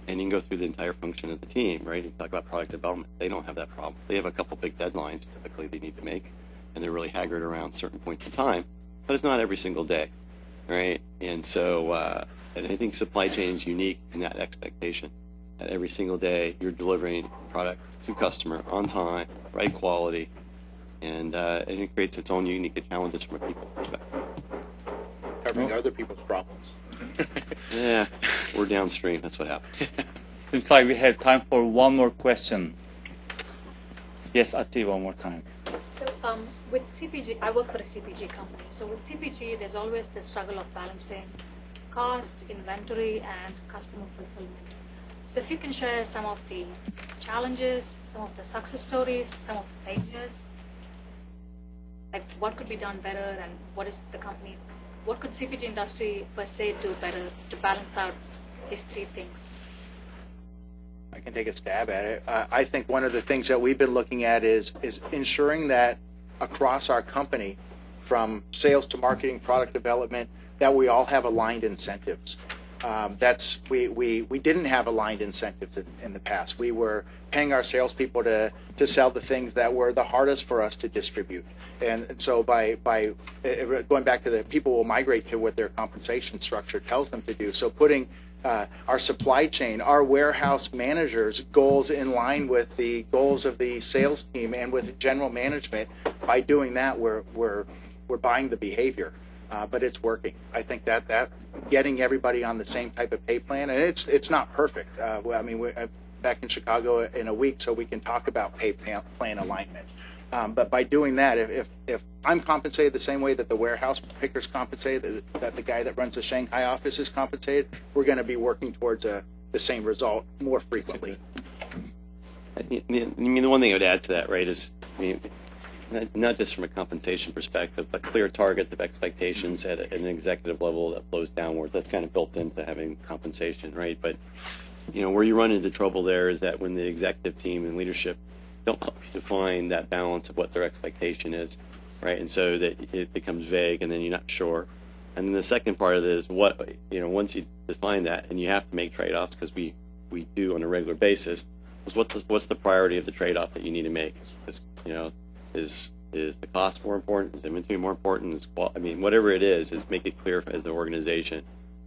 And you can go through the entire function of the team, right? You talk about product development. They don't have that problem. They have a couple big deadlines typically they need to make, and they're really haggard around certain points in time. But it's not every single day, right? And so, and I think supply chain is unique in that expectation that every single day you're delivering product to customer on time, right quality, and it creates its own unique challenges from a people perspective. Covering other people's problems. Yeah, we're downstream. That's what happens. Seems like we have time for one more question. Yes, Ati, one more time. So with CPG, I work for a CPG company. So with CPG, there's always the struggle of balancing cost, inventory, and customer fulfillment. So if you can share some of the challenges, some of the success stories, some of the failures, like what could be done better, and what could CPG industry per se do better to balance out these three things? I can take a stab at it. I think one of the things that we've been looking at is ensuring that across our company, from sales to marketing, product development, that we all have aligned incentives. We didn't have aligned incentives in the past. We were paying our salespeople to sell the things that were the hardest for us to distribute. And so by going back to the people will migrate to what their compensation structure tells them to do. So putting our supply chain, our warehouse managers' goals in line with the goals of the sales team and with general management, by doing that, we're buying the behavior. but it's working. I think that getting everybody on the same type of pay plan, and it's not perfect. Well, I mean, we're back in Chicago in a week, so we can talk about pay plan alignment. But by doing that, if I'm compensated the same way that the warehouse picker's compensated, that the guy that runs the Shanghai office is compensated, we're going to be working towards the same result more frequently. I mean, the one thing I would add to that, right, is, I mean, not just from a compensation perspective, but clear targets of expectations at an executive level that flows downwards. That's kind of built into having compensation, right? But, you know, where you run into trouble there is that when the executive team and leadership don't help you define that balance of what their expectation is, right? And so that it becomes vague, and then you're not sure. And then the second part of it is what, you know, once you define that, and you have to make trade-offs, because we do on a regular basis, is what's the priority of the trade-off that you need to make? Is, you know, is the cost more important? Is inventory more important? I mean, whatever it is make it clear as an organization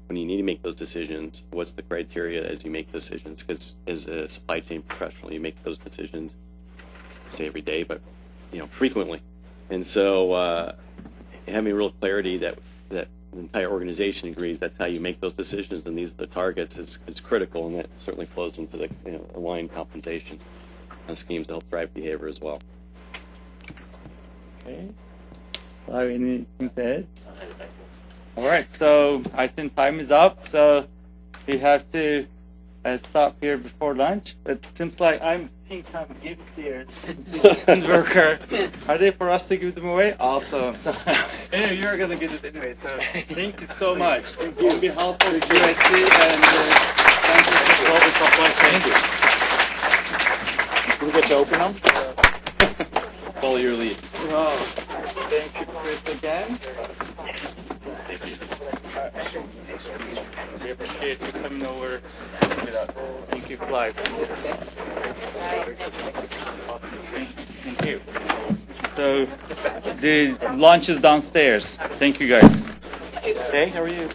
when you need to make those decisions. What's the criteria as you make decisions? Because as a supply chain professional, you make those decisions, say every day, but you know, frequently. And so having real clarity that the entire organization agrees that's how you make those decisions and these are the targets is critical, and that certainly flows into the, you know, aligned compensation schemes to help drive behavior as well. Okay. Larry, anything to add? All right, so I think time is up, so we have to stop here before lunch. It seems like I'm seeing some gifts here. Worker. Are they for us to give them away? Awesome. So, anyway, you're going to get it anyway, so thank you so much. Thank you. On behalf of USC and thank you for Global Supply Chain. Do we get to open them? Follow your lead. Wow. Thank you, Chris, again. Thank you. We appreciate you coming over with us. Thank you, Clive. Thank you. So the lunch is downstairs. Thank you, guys. Hey, how are you?